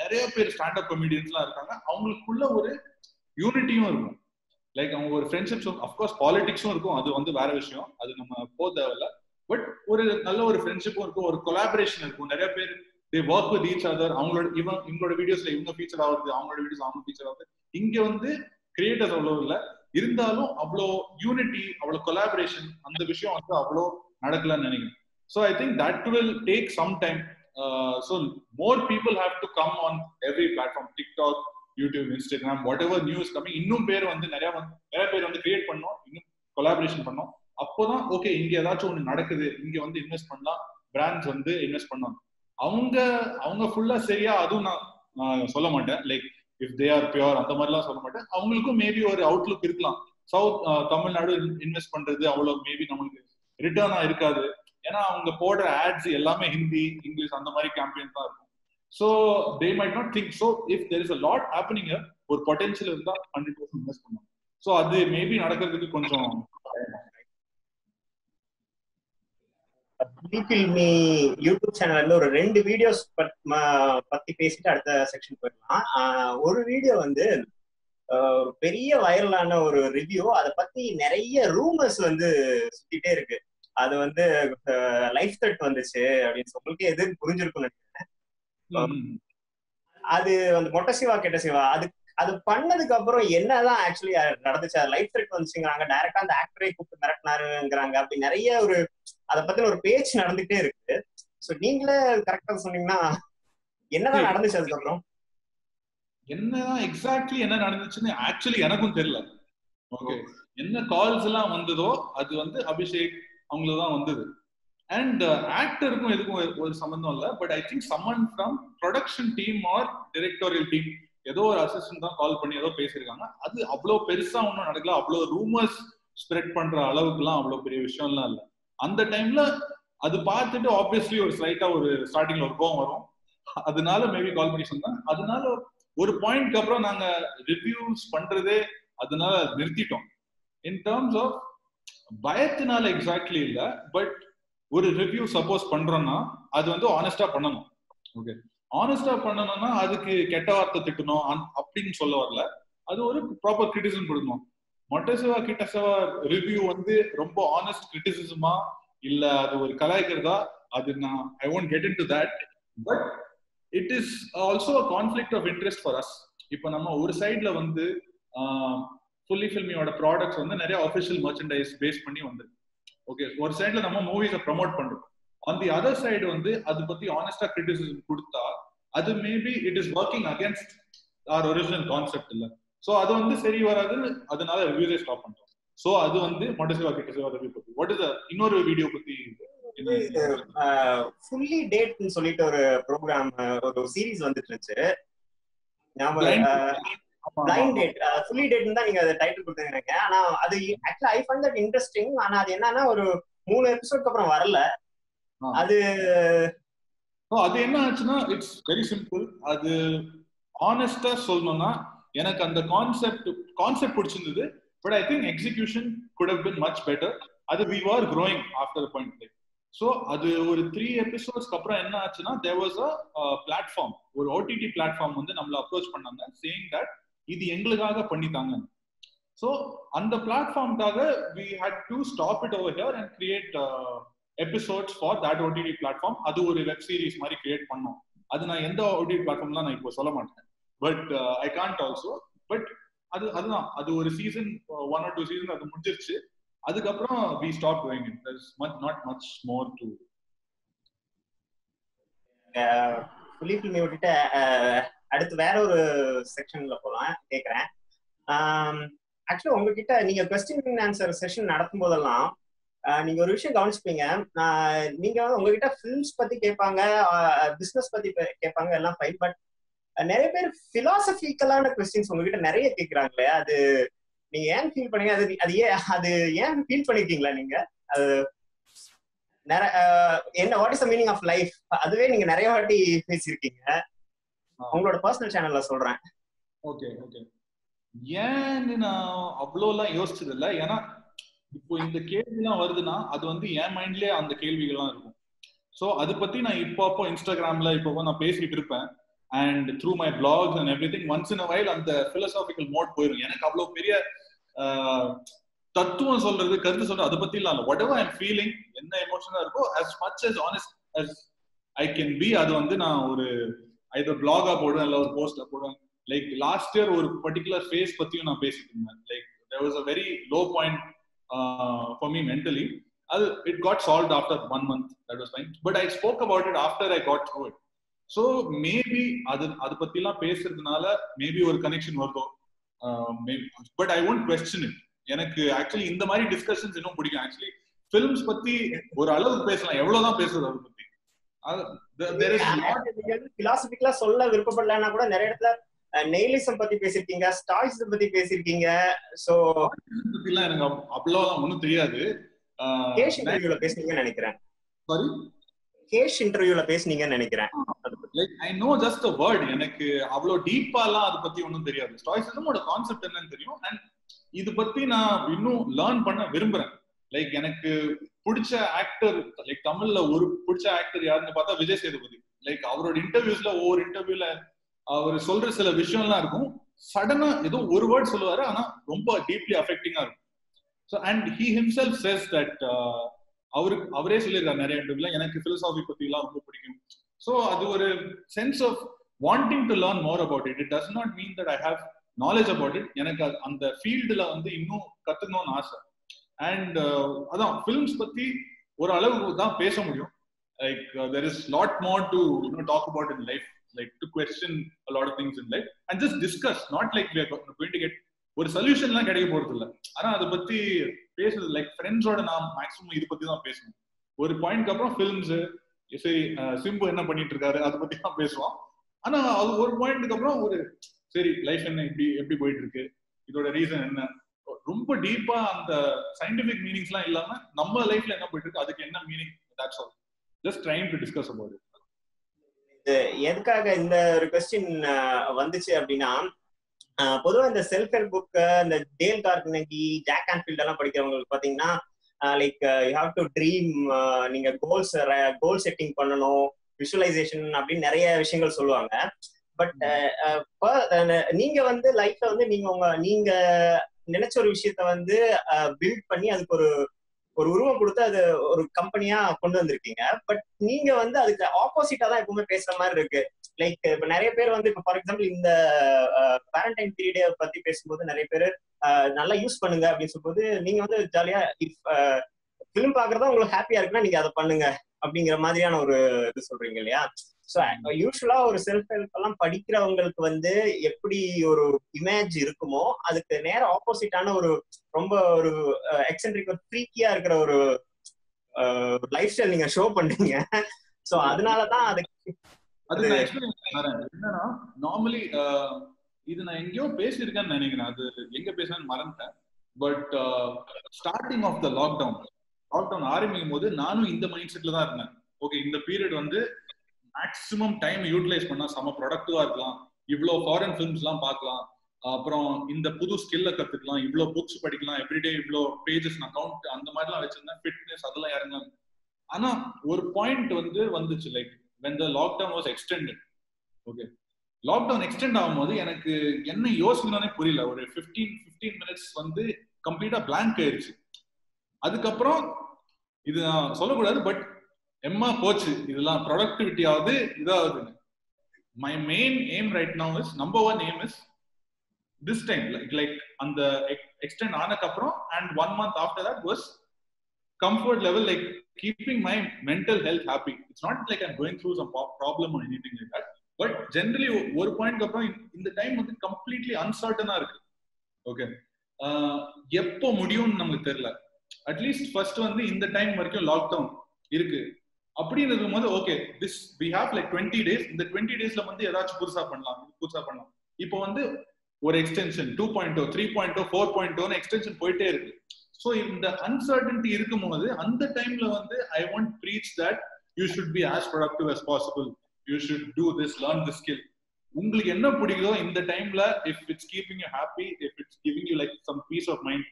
நிறைய பேர் ஸ்டாண்ட் அப் காமெடியன்ஸ்லாம் இருக்காங்க. அவங்களுக்குள்ள ஒரு யூனிட்டியும் இருக்கும். லைக் அவங்க ஒரு ஃப்ரெண்ட்ஷிப்ஸ், அஃப்கோர்ஸ் பாலிடிக்ஸும் இருக்கும், அது வந்து வேற விஷயம், அது நம்ம போக தேவையில்ல. பட் ஒரு நல்ல ஒரு ஃப்ரெண்ட்ஷிப்பும் இருக்கும், ஒரு கொலாபரேஷன் இருக்கும். நிறைய பேர் they work with each other. அவங்களோட இவங்களோட வீடியோஸ்ல இவங்க ஃபீச்சர் ஆகுது, அவங்களோட வீடியோஸ் அவங்க ஃபீச்சர் ஆகுது. இங்க வந்து கிரியேட்டர்ஸ் அவ்வளோ இல்லை, இருந்தாலும் அவ்வளோ யூனிட்டி, அவ்வளோ கொலாபரேஷன், அந்த விஷயம் வந்து அவ்வளோ நடக்கலன்னு நினைக்கிறேன். So I think that will take some time. So more people have to come on every platform, TikTok, YouTube, Instagram, whatever news coming. இன்னும் பேர் வந்து நிறைய பேர் வந்து கிரியேட் பண்ணோம், இன்னும் கொலாபரேஷன் பண்ணோம். அப்போதான் ஓகே இங்க ஏதாச்சும் ஒண்ணு நடக்குது, இங்க வந்து இன்வெஸ்ட் பண்ணலாம், பிராண்ட்ஸ் வந்து இன்வெஸ்ட் பண்ணலாம். அவங்க ஃபுல்லா சரியா அதுவும் நான் சொல்ல மாட்டேன். Like if they are pure அந்த மாதிரிலாம் சொல்ல மாட்டேன். அவங்களுக்கும் மேபி ஒரு அவுட்லுக் இருக்கலாம். சவுத் தமிழ்நாடு இன்வெஸ்ட் பண்றது அவ்வளவு மேபி நம்மளுக்கு ரிட்டர்னா இருக்காது. ஏன்னா அவங்க போடுற ஆட்ஸ் எல்லாமே ஹிந்தி, இங்கிலீஷ் அந்த மாதிரி கேம்பெயின் தான் இருக்கும். So they might not think. So if there is a lot happening here, ஒரு பொட்டன்ஷியல் இருந்தா 100% இன்வெஸ்ட் பண்ணலாம். ஸோ அது மேபி நடக்கிறதுக்கு கொஞ்சம் Filmy யூடியூப் சேனல்ல ஒரு 2 வீடியோஸ் பத்தி பேசிட்டு அடுத்த செக்ஷன் போயிடலாம். ஒரு வீடியோ வந்து பெரிய வைரலான ஒரு ரிவ்யூ, அதை பத்தி நிறைய ரூமர்ஸ் வந்து சுத்திட்டே இருக்கு. அது வந்து லைஃப் த்ரெட் வந்துச்சு அப்படின்னு உங்களுக்கு எது புரிஞ்சிருக்கும்னு நினைக்கிறேன். அது வந்து மொட்டை சிவா கெட்ட சிவா அது பண்ணதுக்கு அப்புறம் என்னதான் ஆக்சுவலி நடந்துச்சு? அது லைஃப் த்ரெட் வந்துச்சுங்கிறாங்க, டைரக்டா அந்த ஆக்டரை கூப்பிட்டு மிரட்டினாருங்கிறாங்க. அப்படி நிறைய ஒரு அதை பத்தின ஒரு பேச்சு நடந்துட்டே இருக்கு. சோ நீங்களே கரெக்டா சொன்னீங்கன்னா என்னதான் நடந்துச்சு அதுக்கப்புறம்? என்னதான் எக்ஸாக்ட்லி என்ன நடந்துச்சுன்னு ஆக்சுவலி எனக்கும் தெரியல. ஓகே, என்ன கால்ஸ் எல்லாம் வந்ததோ அது வந்து அபிஷேக் அவங்களதான் வந்தது. அண்ட் ஆக்டருக்கும் எதுக்கும் ஒரு சம்பந்தம் இல்லை. But I think someone from production team or directorial team, ஏதோ ஒரு அசிஸ்டன்ட் தான் கால் பண்ணி ஏதோ பேசியிருக்காங்க. அது அவ்வளோ பெருசா ஒன்றும் நடக்கல, அவ்வளோ ரூமர்ஸ் ஸ்ப்ரெட் பண்ற அளவுக்குலாம் அவ்வளோ பெரிய விஷயம்லாம் இல்லை. அந்த டைம்ல அது பார்த்துட்டு ஆப்வியஸ்லி ஒரு ஸ்லைட்டா ஒரு ஸ்டார்டிங்ல ஒரு கோவம் வரும். அதனால மேபி கால் பண்ணி சொன்னாங்க. அதனால ஒரு பாயிண்ட்க்கு அப்புறம் நாங்க ரிவ்யூஸ் பண்றதே அதனால நிறுத்திட்டோம். இன் டர்ம்ஸ் ஆஃப் பயத்தினால எக்ஸாக்ட்லி இல்லை, பட் ஒரு ரிவ்யூ சப்போஸ் பண்றோம்னா அது வந்து ஆனஸ்டா பண்ணணும். ஓகே, ஆனஸ்டா பண்ணணும்னா அதுக்கு கெட்ட வார்த்தை திட்டணும் அப்படின்னு சொல்ல வரல, அது ஒரு ப்ராப்பர் கிரிட்டிசிசம் கொடுக்கணும். மொட்டை சிவா கிட்ட சிவா ரிவ்யூ வந்து ரொம்ப ஆனஸ்ட் கிரிட்டிசிசமா இல்ல அது ஒரு கலாய்க்கிறதா, அது நான் I won't get into that. But it is also a conflict of interest for us. இப்போ நம்ம ஒரு சைட்ல வந்து ஃபுல்லி ஃபில்மியோட ப்ராடக்ட்ஸ் வந்து நிறைய ஆஃபிஷியல் மர்ச்சன்டைஸ் பேஸ் பண்ணி வந்திருக்கு. ஓகே, ஒரு சைட்ல நம்ம மூவிஸை ப்ரமோட் பண்றோம், ஆன் தி அதர் சைடு வந்து அது பத்தி ஆனஸ்டா கிரிட்டிசிசம் கொடுத்தா அது maybe it is working against our original concept இல்ல. சோ அது வந்து சரி வராது, அதனால ரிவ்யூஸே ஸ்டாப் பண்றோம். சோ அது வந்து மொட்டை சிவா கிட்ட சிவா ரிவ்யூ பத்தி. வாட் இஸ் இன்னொரு வீடியோ பத்தி ஃபுல்லி டேட்னு சொல்லிட்டு ஒரு ப்ரோக்ராம், ஒரு சீரிஸ் வந்துட்டு இருந்துச்சு. பிளைண்ட் டேட், ஃபுல்லி டேட்னு தான் நீங்க டைட்டில் கொடுத்தீங்க. ஆனா அது ஆக்சுவலா ஐ ஃபைண்ட் தட் இன்ட்ரெஸ்டிங். ஆனா அது என்னன்னா ஒரு 3 எபிசோட்க்கு அப்புறம் வரல. அது என்ன ஆச்சுன்னா இட்ஸ் வெரி சிம்பிள். அது ஆனஸ்டா சொல்லணும்னா எனக்கு அந்த கான்செப்ட் பிடிச்சிருந்தது. But I think execution could have been much better. அது we were growing after the point. ஸோ அது ஒரு 3 எபிசோட்ஸ்க்கு அப்புறம் என்ன ஆச்சுன்னா there was a platform, ஒரு OTT பிளாட்ஃபார்ம் வந்து நம்மள அப்ரோச் பண்ணாங்க saying that இது எங்களுக்காக பண்ணித்தாங்க. ஸோ அந்த பிளாட்ஃபார்ம்காக we had to stop it over here and create episodes for that OTT platform. அது ஒரு வெப் சீரிஸ் மாதிரி கிரியேட் பண்ணோம். அது நான் எந்த OTT பிளாட்ஃபார்ம்லாம் நான் இப்போ சொல்ல மாட்டேன், but I can't also. But அதுதான் அது ஒரு சீசன் 1 or 2 சீசன் அது முடிஞ்சிருச்சு. அதுக்கப்புறம் we stopped doing it. There's not much more to fully filmi விட்டுட்டு அடுத்து வேற ஒரு செக்ஷன்ல போலாம் கேக்குறேன். ஆக்சுவலா உங்ககிட்ட நீங்க கொஸ்டின் ஆன்சர் செஷன் நடத்தும் போதெல்லாம் நீங்க ஒரு விஷயம் கவனிச்சுப்பீங்க. நீங்க வந்து உங்ககிட்ட ஃபிலிம்ஸ் பத்தி கேட்பாங்க, பிசினஸ் பத்தி கேட்பாங்க, எல்லாம் ஃபைன். பட் நிறைய பேர் பிலாசபிக்கலான கொஸ்டின்ஸ் உங்ககிட்ட நிறைய கேட்கறாங்களே, அது நீங்க ஏன் ஃபீல் பண்ணீங்க? அது ஏன் ஃபீல் பண்ணிருக்கீங்களா நீங்க? அது என்ன what is the meaning of life, அதுவே நீங்க நிறைய வாட்டி பேசியிருக்கீங்க. உங்களோட பர்சனல் சேனல்ல சொல்றேன். Okay okay. ஏன்னு நான் அவ்வளோலாம் யோசிச்சது இல்லை. ஏன்னா இப்போ இந்த கேள்விலாம் வருதுன்னா அது வந்து என் மைண்ட்லயே அந்த கேள்விகள்லாம் இருக்கும். ஸோ அதை பத்தி நான் இப்போ இன்ஸ்டாகிராம்ல இப்போ நான் பேசிட்டு இருப்பேன். And through my blogs and everything once in a while அந்த பிலோசாபிக்கல் மோட் போயிடும். எனக்கு அவ்வளோ பெரிய தத்துவம் சொல்றது கருத்து சொல்றது அதை பத்தி இல்ல. What ever I am feeling, என்ன எமோஷனா இருக்கோ as much as honest as I can be, அது வந்து நான் ஒரு ஐதர் பிளாகா போடுவேன் இல்ல ஒரு போஸ்ட்ல போடுவேன். லைக் லாஸ்ட் இயர் ஒரு பர்டிகுலர் ஃபேஸ் பத்தியும் நான் பேசிட்டு இருந்தேன். Like there was a very low point for me mentally. It got solved after 1 month. That was fine. But I spoke about it after I got through it. So maybe அது பத்திலாம் பேசுறதுனால maybe ஒரு connection வருதோ. But I won't question it. எனக்கு actually இந்த மாதிரி discussions இன்னும் பிடிக்கும். ஆக்சுவலி ஃபிலிம்ஸ் பத்தி ஒரு அளவுக்கு பேசலாம், எவ்வளவுதான் பேசுறது அதை பத்தி. பிலாசபிக்கலா சொல்ல விருப்பப்படலன்னா கூட நிறைய இடத்துல நெயிலிசம் பத்தி பேசிருக்கீங்க, ஸ்டாய்ஸிசம் பத்தி பேசிருக்கீங்க. சோ பத்திலாம் எனக்கு அவ்வளவுதான் ஒண்ணும் தெரியாது. கேஷ் இன்டர்வியூல பேசுனீங்கன்னு நினைக்கிறேன். சாரி, கேஷ் இன்டர்வியூல பேசுனீங்கன்னு நினைக்கிறேன். Like I know just a word. எனக்கு அவ்வளவு டீப்பாலாம் அதை பத்தி ஒன்றும் தெரியாது. ஸ்டாய்ஸிசமோட கான்செப்ட் என்னன்னு தெரியும். அண்ட் இது பத்தி நான் இன்னும் லேர்ன் பண்ண விரும்புறேன். லைக் எனக்கு பிடிச்ச ஆக்டர், லைக் தமிழ்ல ஒரு பிடிச்ச ஆக்டர் யாருன்னு பார்த்தா விஜய் சேதுபதி. லைக் அவரோட இன்டர்வியூஸ்ல ஒவ்வொரு இன்டர்வியூல அவர் சொல்ற சில விஷயம்லாம் இருக்கும். சடனா ஏதோ ஒரு வேர்ட் சொல்லுவாரு, ஆனா ரொம்ப டீப்லி அஃபெக்டிங்கா இருக்கும். So and he himself says that அவரே சொல்லியிருக்காரு நிறைய இன்டர்வியூல, எனக்கு பிலோசாபி பத்தி எல்லாம் ரொம்ப பிடிக்கும். ஸோ அது ஒரு sense of wanting to learn more about it. It does not mean that I have knowledge about it. எனக்கு அந்த ஃபீல்டுல வந்து இன்னும் கத்துக்கணும்னு ஆசை. அண்ட் அதான் ஃபிலிம்ஸ் பத்தி ஒரு அளவுக்கு தான் பேச முடியும். Like there is lot more to talk about in life, like to question a lot of things in life and just discuss, not like we are going to get ஒரு சொல்யூஷன்லாம் கிடைக்க போறது இல்லை. ஆனா அதை பத்தி பேசுறது லைக் ஃப்ரெண்ட்ஸோட நான் மேக்ஸிமம் இது பத்தி தான் பேசுவேன். ஒரு பாயிண்ட்க்கு அப்புறம் ஃபிலிம்ஸ், சரி சிம்பு என்ன பண்ணிட்டு இருக்காரு அதை பத்தி தான் பேசுவோம். ஆனா அது ஒரு பாயிண்ட்க்கு அப்புறம் ஒரு சரி லைஃப் என்ன எப்படி போயிட்டு இருக்கு, இதோட ரீசன் என்ன, ரொம்ப டீப்பா அந்த சயின்டிபிக் மீனிங்ஸ்லாம் இல்லாம நம்ம லைஃப்ல என்ன போயிட்டு இருக்கு, அதுக்கு என்ன meaning, that's all. Just trying to discuss about it. எதுக்காக இந்த ஒரு கொஸ்டின் வந்துச்சு அப்படின்னா, பொதுவாக இந்த செல்ஃப் ஹெல்ப் புக், இந்த டேல் கார்னகி, ஜாக் கான்ஃபீல்ட் எல்லாம் படிக்கிறவங்களுக்கு பாத்தீங்கன்னா like you have to dream, நீங்க கோல் செட்டிங் பண்ணணும், விஷுவலைசேஷன் அப்படின்னு நிறைய விஷயங்கள் சொல்லுவாங்க. பட் நீங்க வந்து லைஃப்ல வந்து நீங்க நினைச்ச ஒரு விஷயத்த வந்து பில்ட் பண்ணி அதுக்கு ஒரு உருவம் கொடுத்து அது ஒரு கம்பெனியா கொண்டு வந்திருக்கீங்க. பட் நீங்க வந்து அதுக்கு ஆப்போசிட்டா தான் எப்பவுமே பேசுற மாதிரி இருக்கு. லைக் இப்ப நிறைய பேர் வந்து இப்ப ஃபார் எக்ஸாம்பிள் இந்த குவாரண்டைன் பீரியடை பத்தி பேசும்போது நிறைய பேர் நல்லா யூஸ் பண்ணுங்க அப்படின்னு சொல்லும்போது, நீங்க வந்து ஜாலியா பிலிம் பாக்குறதா உங்களுக்கு ஹாப்பியா இருக்குன்னா நீங்க அதை பண்ணுங்க அப்படிங்கிற மாதிரியான ஒரு இது சொல்றீங்க இல்லையா? ஸோ யூஸ்வலா ஒரு செல்ஃப் ஹெல்ப் எல்லாம் படிக்கிறவங்களுக்கு வந்து எப்படி ஒரு இமேஜ் இருக்குமோ அதுக்கு நேர ஆப்போசிட்டான ஒரு ரொம்ப ஒரு எக்ஸென்ட்ரிக், ஒரு ஃப்ரீக்கியா இருக்கிற ஒரு லைஃப் ஸ்டைல் நீங்க ஷோ பண்ணீங்க. ஸோ அதனாலதான் அதுக்கு என்னன்னா நார்மலி இது நான் எங்கேயோ பேசியிருக்கேன்னு நினைக்கிறேன், அது எங்க பேசுறேன்னு மறந்துட்டேன். But starting of the lockdown ஆரம்பிக்கும் போது நானும் இந்த மைண்ட் செட்ல தான் இருந்தேன். ஓகே, இந்த பீரியட் வந்து மேக்ஸிமம் டைம் யூட்டிலைஸ் பண்ணா செம ப்ரொடக்டிவா இருக்கலாம், இவ்வளோ ஃபாரின் ஃபிலிம்ஸ் எல்லாம் பார்க்கலாம், அப்புறம் இந்த புது ஸ்கில்ல கத்துக்கலாம், இவ்வளோ புக்ஸ் படிக்கலாம், எவ்ரிடே இவ்வளோ பேஜஸ் நான் கவுண்ட் அந்த மாதிரிலாம் வச்சிருந்தேன், ஃபிட்னஸ் அதெல்லாம் இறங்கலாம். ஆனா ஒரு பாயிண்ட் வந்துச்சு, like when the lockdown was extended. Okay, lockdown extend ஆகும்போது எனக்கு என்ன யோசிக்கணும்னே புரியல. ஒரு 15 மினிட்ஸ் வந்து கம்ப்ளீட்டா பிளாங்க் ஆயிடுச்சு. அதுக்கப்புறம் இது நான் சொல்லக்கூடாது, பட் எம்மா போச்சு, இதெல்லாம் ப்ரொடக்டிவிட்டி ஆகுது, இதாவது. My main aim right now is, number 1 aim is this time like அந்த எக்ஸ்டெண்ட் ஆனதுக்கப்புறம் and 1 month after that was comfort level, like keeping my mental health happy. It's not like I'm going through some problem or anything like that, but generally ஒரு பாயிண்ட்க்கு அப்புறம் இந்த time வந்து completely அன்சர்டனா இருக்கு. Okay, எப்போ முடியும்னு நமக்கு தெரியல. அட்லீஸ்ட் ஃபர்ஸ்ட் வந்து இந்த டைம் வரைக்கும் லாக்டவுன் இருக்கு அப்படின்னு இருக்கும்போது, okay this we have like 20 days. இந்த 20 daysல வந்து ஏதாச்சும் புதுசா பண்ணலாம். இப்போ வந்து ஒரு எக்ஸ்டென்ஷன் 2.0, 3.0, 4.0 எக்ஸ்டென்ஷன் போயிட்டே இருக்கு. ஸோ இந்த அன்சர்டன்டி இருக்கும்போது அந்த டைம்ல வந்து I want preach that you should be as productive as possible, you should do this, learn this skill. உங்களுக்கு என்ன பிடிக்குதோ இந்த டைம்ல if it's keeping you happy, if it's giving you like some peace of mind,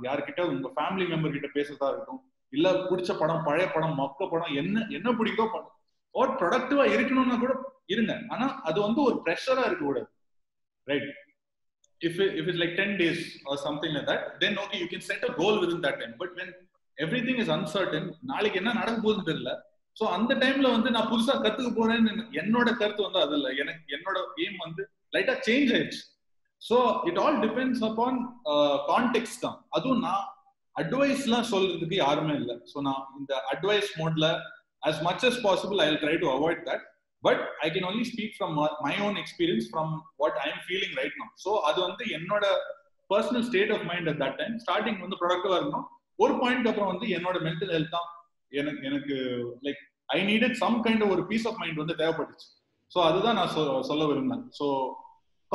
யார்கிட்ட உங்க family member கிட்ட பேசுறதா இருக்கட்டும், இல்ல பிடிச்ச படம், பழைய படம், மொக்க படம், என்ன பிடிக்குதோ படம், ஒரு ப்ரொடக்டிவா இருக்கணும்னா கூட இருங்க. ஆனா அது வந்து ஒரு ப்ரெஷரா இருக்க கூடாது, right? If it's like 10 days or something like that, then okay, you can set a goal within that time. But when everything is uncertain, நாளைக்கு என்ன நடக்க போகுதுன்னு தெரியல. ஸோ அந்த டைம்ல வந்து நான் புதுசா கத்துக்க போறேன்னு என்னோட கருத்து வந்து அது இல்லை. எனக்கு என்னோட எய்ம் வந்து லைட்டா சேஞ்ச் ஆயிடுச்சு. So it all depends upon context தான். அதுவும் நான் அட்வைஸ்லாம் சொல்றதுக்கு யாருமே இல்லை. ஸோ நான் இந்த அட்வைஸ் மோட்ல as much as possible I will try to avoid that, but I can only speak from my own experience, from what I am feeling right now. So அது வந்து என்னோட personal state of mind at that time. Starting வந்து ப்ரொடக்டிவா இருக்கணும். ஒரு point அப்புறம் வந்து என்னோட mental health தான் எனக்கு like I needed some kind ஒரு பீஸ் ஆஃப் மைண்ட் வந்து தேவைப்பட்டுச்சு. ஸோ அதுதான் நான் சொல்ல விரும்புறேன். So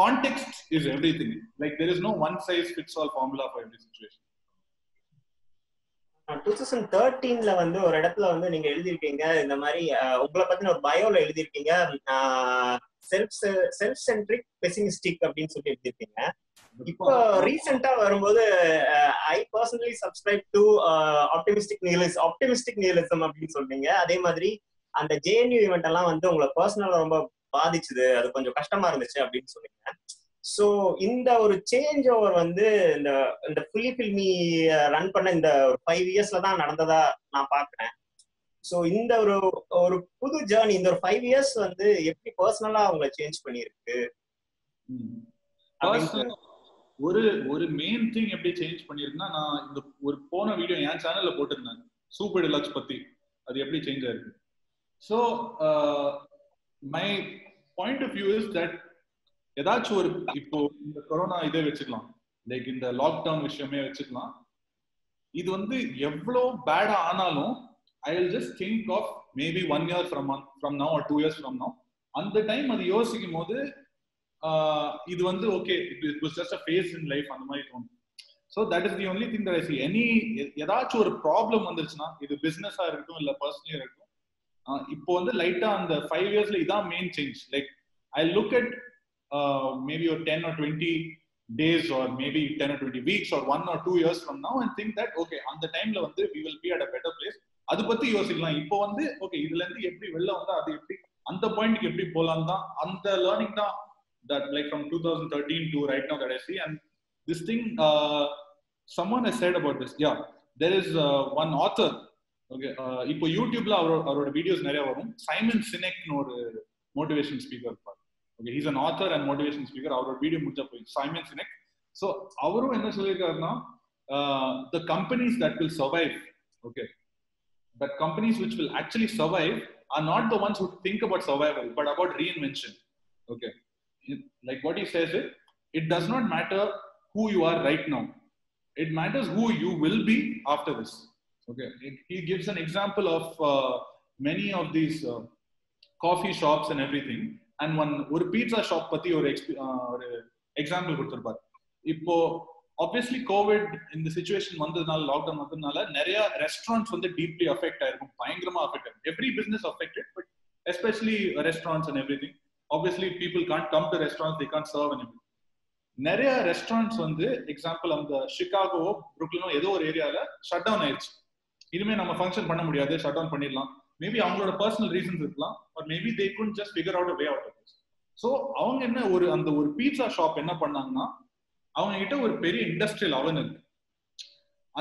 context is everything. Like there is no one size fits all formula for every situation. 2013ல வந்து ஒரு இடத்துல வந்து நீங்க எழுதிருக்கீங்க, இந்த மாதிரி உங்களை பத்தின ஒரு பயோல எழுதிருக்கீங்க, செல்ஃப் சென்ட்ரிக் பெசிமிஸ்டிக் அப்படின்னு சொல்லி எழுதிருக்கீங்க. இப்போ ரீசெண்டா வரும்போது I personally subscribe to optimistic nihilism அப்படின்னு சொல்றீங்க. அதே மாதிரி அந்த ஜேஎன்யூ ஈவெண்ட் எல்லாம் வந்து உங்களை பர்சனலா ரொம்ப பாதிச்சுது, அது கொஞ்சம் கஷ்டமா இருந்துச்சு அப்படின்னு சொன்னீங்க. சோ இந்த ஒரு சேஞ்ச் ஓவர் வந்து இந்த ஃபில்மி ரன் பண்ண இந்த 5 இயர்ஸ்ல தான் நடந்ததா நான் பாக்குறேன். சோ இந்த ஒரு புது ஜேர்னி, இந்த ஒரு 5 இயர்ஸ் வந்து எப்படி பர்சனலா அவங்க சேஞ்ச் பண்ணிருக்கு? ஒரு மெயின் திங் எப்படி சேஞ்ச் பண்ணிருக்குன்னா, நான் இந்த ஒரு போன வீடியோ என் சேனல்ல போட்டிருந்தேன் சூப்பர் டிலக்ஸ் பத்தி, அது எப்படி சேஞ்ச் ஆயிருக்கு. So my point of view is that ஏதாச்சும் ஒரு இப்போ இந்த கொரோனா இதே வச்சுக்கலாம், லைக் இந்த லாக்டவுன் விஷயமே வச்சுக்கலாம். இது வந்து எவ்வளோ பேடா ஆனாலும் I will just think of maybe 1 year from now or 2 years from now. அந்த டைம் அது யோசிக்கும் போது இது வந்து okay, it was just a phase in life அந்த மாதிரி தோணும். So that is the only thing that I see. ஏதாச்சும் ஒரு ப்ராப்ளம் வந்துருச்சுன்னா, இது பிசினஸா இருக்கட்டும் இல்ல பர்சனலா இருக்கட்டும், இப்போ வந்து லைட்டா அந்த 5 இயர்ஸ்ல இதான் main change. Like I look at maybe or 10 or 20 days or maybe 10 or 20 weeks or 1 or 2 years from now and think that okay, அந்த டைம்ல வந்து we will be at a better place. அது பத்தி யோசிக்கலாம். இப்போ வந்து ஓகே, இதுல இருந்து எப்படி வெளில வந்தா அது எப்படி அந்த பாயிண்ட்க்கு எப்படி போலாம் தான், அந்த லேர்னிங் தான் that like from 2013 to right now that I see. And this thing someone has said about this. Yeah, there is one author, okay, இப்போ யூடியூப்ல அவரோட வீடியோஸ் நிறைய வரும். சைமன் சினெக்னு ஒரு மோட்டிவேஷன் ஸ்பீக்கர் இருப்பார். Okay, he's an author and motivation speaker. அவரோட video முடிஞ்ச போய் சைமன் சினெக். ஸோ அவரும் என்ன சொல்லியிருக்காருன்னா, the companies that will survive, okay, the companies which will actually survive are not the ones who think about survival but about reinvention. Okay, like what he says is, it does not matter who you are right now, it matters who you will be after this. Okay, he gives an example of many of these coffee shops and everything. And ஒரு pizza shop பத்தி ஒரு example கொடுத்திருப்பாரு. இப்போ obviously Covid இந்த situation வந்ததுனால, lockdown வந்ததுனால நிறைய restaurants வந்து deeply affect ஆயிருக்கும், பயங்கரமா அஃபெக்ட் ஆயிருக்கும். Every business affected, but especially restaurants and everything. Obviously people can't come to restaurants, they can't serve and everything. நிறைய ரெஸ்டாரண்ட்ஸ் வந்து எக்ஸாம்பிள் அந்த சிகாகோவோ புருக்லினோ ஏதோ ஒரு ஏரியால ஷட் டவுன் ஆயிடுச்சு. இனிமே நம்ம ஃபங்க்ஷன் பண்ண முடியாது, ஷட் டவுன் பண்ணிடலாம். மேபி அவங்களோட பர்சனல் ரீசன்ஸ் இருக்கலாம், but maybe they couldn't just figure out a way out of this. So அவங்க என்ன அந்த ஒரு பீட்சா ஷாப் என்ன பண்ணாங்கன்னா, அவங்க கிட்ட ஒரு பெரிய இண்டஸ்ட்ரியல் அவன் இருக்கு.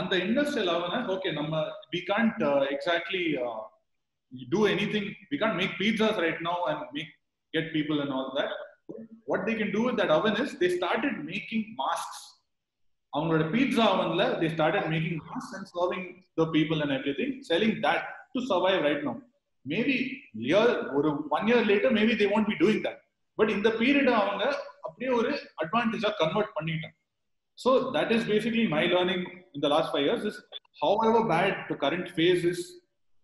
அந்த இண்டஸ்ட்ரியல் அவனை ஓகே, நம்ம we can't exactly do anything, we can't make pizzas right now and get people and all that. What they can do with that oven is they started making masks. அவங்களோட pizza அவன்ல they started making masks and serving the people and everything, selling that to survive right now. Maybe ஒரு 1 year later maybe they won't be doing that, but in the period அவங்க அப்படியே ஒரு அட்வான்டேஜா convert பண்ணிட்டாங்க. So that is basically my learning in the last 5 years is, however bad the current phase is,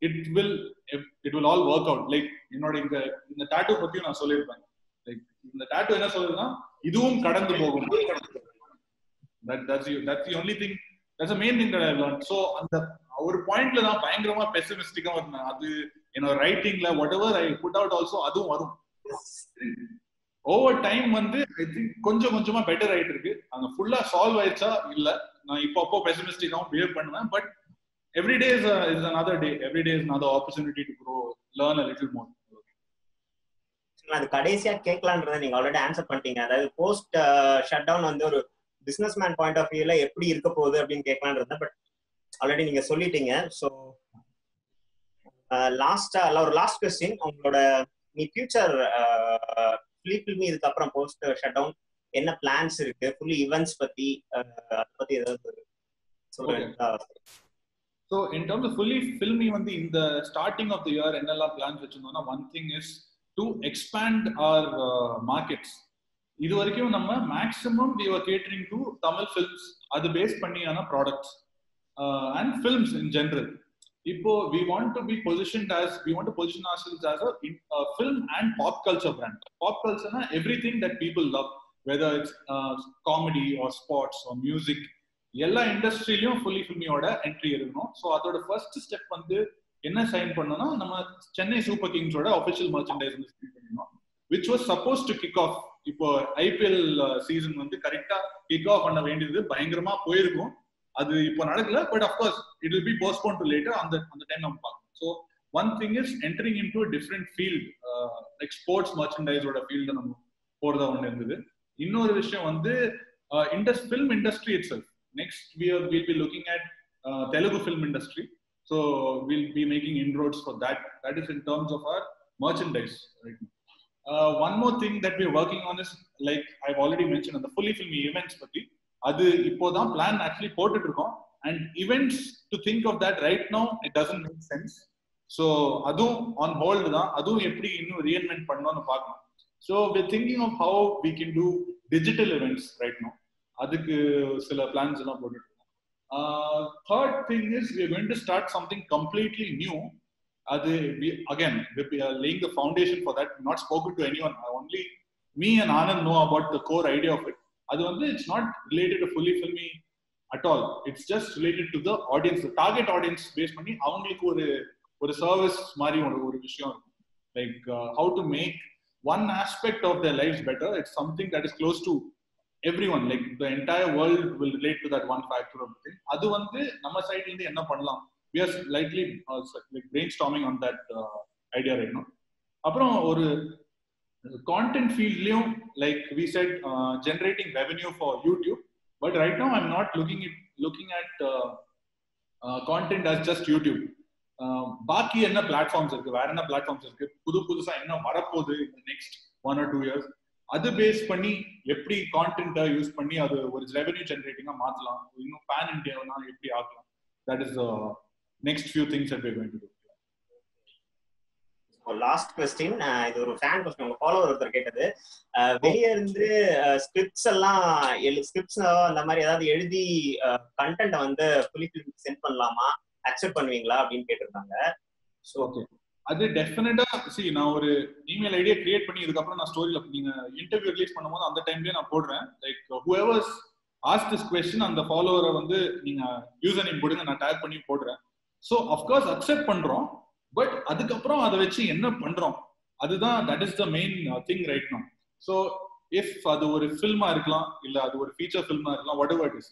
it will all work out. Like என்னோட இந்த tattoo பத்தி நான் சொல்லிருப்பேன். Like இந்த tattoo என்ன சொல்லுதுன்னா, இதுவும் கடந்து போகும். That's the only thing, that's the main thing that I learned. So அந்த ஒரு பாயிண்ட்ல தான் பயங்கரமா பெசிமிஸ்டிக்கா இருந்தேன். அது என்னோட ரைட்டிங்ல whatever I put out also அதுவும் வரும். ஓவர் டைம் வந்து ஐ திங்க் கொஞ்சம் கொஞ்சமா பெட்டர் ஆயிட்டு இருக்கு. அங்க ஃபுல்லா சால்வ் ஆயிடுச்சா இல்ல, நான் இப்போ பெசிமிஸ்டிக்காவும் பிஹேவ் பண்ணுவேன். But every day is another day, every day is another opportunity to grow, learn a little more. அது கடைசியா கேட்கலான்றதை நீங்க ஆல்ரெடி ஆன்சர் பண்ணிட்டீங்க. அதாவது போஸ்ட் ஷட் டவுன் வந்து ஒரு பிசினஸ் மேன் பாயிண்ட் ஆஃப் வியூல எப்படி இருக்க போகுது அப்படின்னு கேட்கலான்றத, பட் ஆல்ரெடி நீங்க சொல்லிட்டீங்க. ஸோ ஒரு லாஸ்ட் கொஸ்டின், உங்களோட நீ ஃபியூச்சர் ஃபில்மி இதுக்கு அப்புறம் போஸ்ட் ஷட் டவுன் என்ன பிளான்ஸ் இருக்கு, ஃபுல்லி ஈவென்ட்ஸ் பத்தி அதை பத்தி ஏதாவது சொல்லுங்க. So in terms of fully filmy வந்து இந்த starting of the year என்னெல்லாம் plans வச்சிருந்தோம்னா, one thing is to expand our markets. இது வரைக்கும் நம்ம maximum we were catering to Tamil films, அது base பண்ணியான products and films in general. இப்போ we want to position ourselves as a film and pop culture brand. Pop culture na everything that people love, whether it's comedy or sports or music, எல்லா இண்டஸ்ட்ரியிலும் fully ஃபில்மியோட entry இருக்கணும். So அதோட first step வந்து என்ன sign பண்ணோம்னா, நம்ம Chennai super கிங்ஸோட official merchandise வந்து sign பண்ணினோம், which was suppose to kick of. இப்போ ஐபிஎல் சீசன் வந்து கரெக்டா கிக் ஆஃப் பண்ண வேண்டியது பயங்கரமா போயிருக்கும். அது இப்போ நடக்கல, but of course it will be postpone to later. அந்த டைம் நம்ம பார்க்கணும். So one thing is entering in to different field, like sports மர்ச்சன்டைஸோட ஃபீல்டு நம்ம போறதா ஒன்று இருந்தது. இன்னொரு விஷயம் வந்து film industry itself. Next we'll be looking at Telugu film industry, so we'll be making inroads for that. That is in terms of our merchandise right now. One more thing that we're working on is, like I've already mentioned, on the fully filmy events பத்தி அது இப்போதான் plan actually போட்டுட்டு இருக்கோம். And events, to think of that right now, it doesn't make sense. So அதுவும் on hold தான். அதுவும் எப்படி இன்னும் reinvent பண்ணணும்னு பார்க்கணும். So we're thinking of how we can do digital events right now. அதுக்கு சில பிளான்ஸ் எல்லாம் போட்டுட்டு இருக்கோம். Third thing is we are going to start something completely new. அது we are laying the foundation for that. Not spoken to anyone. Only me and Anand know about the core idea of it. அது வந்து it's not related to fully filmy at all. It's just related to the audience, the target audience based பண்ணி அவங்களுக்கு ஒரு service மாதிரி ஒரு விஷயம் இருக்கும். Like how to make one aspect of their lives better. It's something that is close to everyone, like the entire world will relate to that one factor of the thing. Adu vandu nama side inde enna pannalam, we are slightly like brainstorming on that idea right now. Aprom oru content field liyum, like we said, generating revenue for YouTube, but right now I'm not looking at content as just YouTube. பாக்கி என்ன platforms இருக்கு, வேற என்ன platforms இருக்கு, புதுசா என்ன வரப்போகுது in the next 1 or 2 years, அது பேஸ் பண்ணி எப்படி கான்டென்ட்டை யூஸ் பண்ணி அது ஒரு ரெவென்யூ ஜெனரேட்டிங்கா மாத்தலாம், இன்னும் பேன் இந்தியாவா எப்படி ஆக்கலாம். That is the next few things that we're going to do. Last question, இது ஒரு ஃபேன் கொஸ்டின், உங்க ஃபாலோவர் ஒருத்தர் கேட்டது. வெளியே இருந்து ஸ்கிரிப்ட்ஸ் அந்த மாதிரி ஏதாவது எழுதி கண்டென்ட் வந்து ஃபுல்லி ஃபிலிம் சென்ட் பண்ணலாமா, அக்செப்ட் பண்ணுவீங்களா அப்படின்னு கேட்டிருந்தாங்க. ஸோ ஓகே, அது டெஃபினட்டா நான் ஒரு இமெயில் ஐடியா கிரியேட் பண்ணி இதுக்கப்புறம் நான் ஸ்டோரியில நீங்க இன்டர்வியூ ரிலீஸ் பண்ணும்போது அந்த டைம்லயே நான் போடுறேன். Like whoever's asked this question, அந்த ஃபாலோவரை வந்து நீங்க யூசர் நேம் போடுங்க, நான் டேக் பண்ணி போடுறேன். ஸோ அஃப்கோர்ஸ் அக்செப்ட் பண்றோம், பட் அதுக்கப்புறம் அதை வச்சு என்ன பண்றோம் அதுதான், that is the main thing right now. So if அது ஒரு ஃபில்மா இருக்கலாம், இல்ல அது ஒரு ஃபீச்சர் ஃபில்மா இருக்கலாம், வாட் எவர் இட் இஸ்,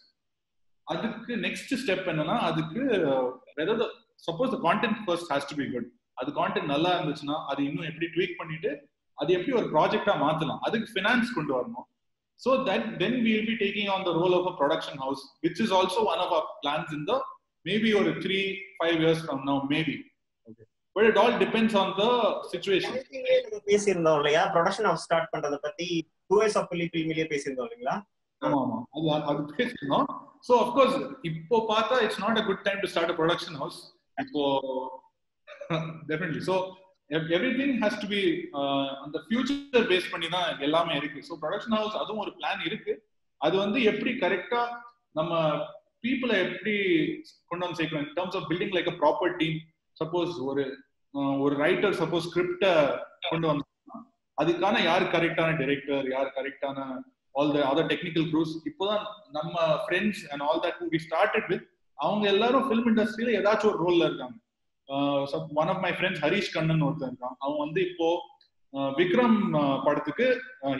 அதுக்கு நெக்ஸ்ட் ஸ்டெப் என்னன்னா, அதுக்கு suppose the content first has to be good. அது கான்டென்ட் நல்லா இருந்துச்சுன்னா அது இன்னும் எப்படி ட்வீக் பண்ணிட்டு அது எப்படி ஒரு ப்ராஜெக்டா மாத்தலாம், அதுக்கு ஃபினான்ஸ் கொண்டு வரணும். So that then we will be taking on the role of a production house, which is also one of our plans in the maybe or 3-5 years from now, maybe. Okay, but it all depends on the situation. பேசியிருந்தோம் இல்லையா, production house start பண்றத பத்தி 2 years of Filmy பேசியிருந்தோம் இல்லைங்களா? ஆமா, அது பேசினோம். So of course இப்போ பார்த்தா it's not a good time to start a production house. இப்போ definitely, so everything has to be on the future based பண்ணி தான் எல்லாமே இருக்கு. So production house அதுவும் ஒரு பிளான் இருக்கு. அது வந்து எப்படி கரெக்டா நம்ம பீப்புளை எப்படி கொண்டு வந்து சேர்க்கணும் in terms of building like a proper team. Suppose ஒரு ரைட்டர் சப்போஸ் ஸ்கிரிப்ட கொண்டு வந்து அதுக்கான யார் கரெக்டான டைரக்டர், யார் கரெக்டான all the other technical crews, இப்போதான் நம்ம friends and all that we started with, அவங்க எல்லாரும் film industryல ஏதாச்சும் ஒரு ரோல்ல இருக்காங்க. One of my friends Harish Kannan ஒருத்தர் இருக்கான், அவன் வந்து இப்போ விக்ரம் படத்துக்கு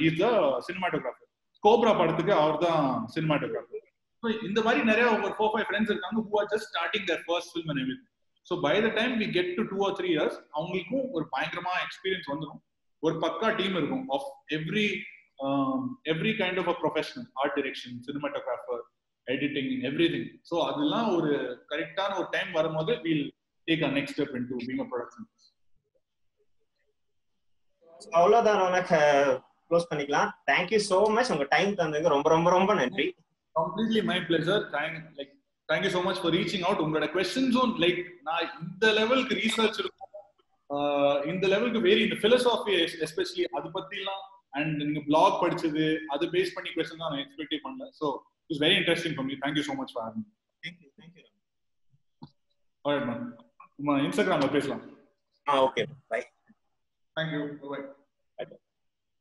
இஸ் த சினிமாட்டோகிராஃபர், கோப்ரா படத்துக்கு அவர் தான் சினிமாட்டோகிராஃபர். ஸோ இந்த மாதிரி நிறைய ஒரு 4-5 ஃப்ரெண்ட்ஸ் இருக்காங்க who are just starting their first film and everything. So by the time we get to 2 or 3 years அவங்களுக்கும் ஒரு பயங்கரமா எக்ஸ்பீரியன்ஸ் வந்துடும். ஒரு பக்கா டீம் இருக்கும் of every kind of a professional, art direction, cinematographer, editing, everything. So அதெல்லாம் ஒரு கரெக்டான ஒரு டைம் வரும்போது we'll take our next step into being a production. அவ்வளவுதான் ரோனக், க்ளோஸ் பண்ணிக்கலாம். தேங்க்யூ சோ மச், உங்க டைம் தந்ததுக்கு ரொம்ப ரொம்ப ரொம்ப நன்றி. Completely my pleasure. Thank you so much for reaching out. உங்களோட questions-உம் like நான் இந்த லெவலுக்கு ரீசர்ச் இருக்கும், இந்த லெவலுக்கு வெரி இந்த philosophy especially அது பத்திலாம் and நீங்க blog படிச்சது அது பேஸ் பண்ணி questions நான் எக்ஸ்பெக்ட் பண்ணல. So it was very interesting for me. Thank you so much for having me. Thank you. Alright man, நம்ம இன்ஸ்டாகிராம்ல பேசலாம். Okay, bye. Thank you. Bye.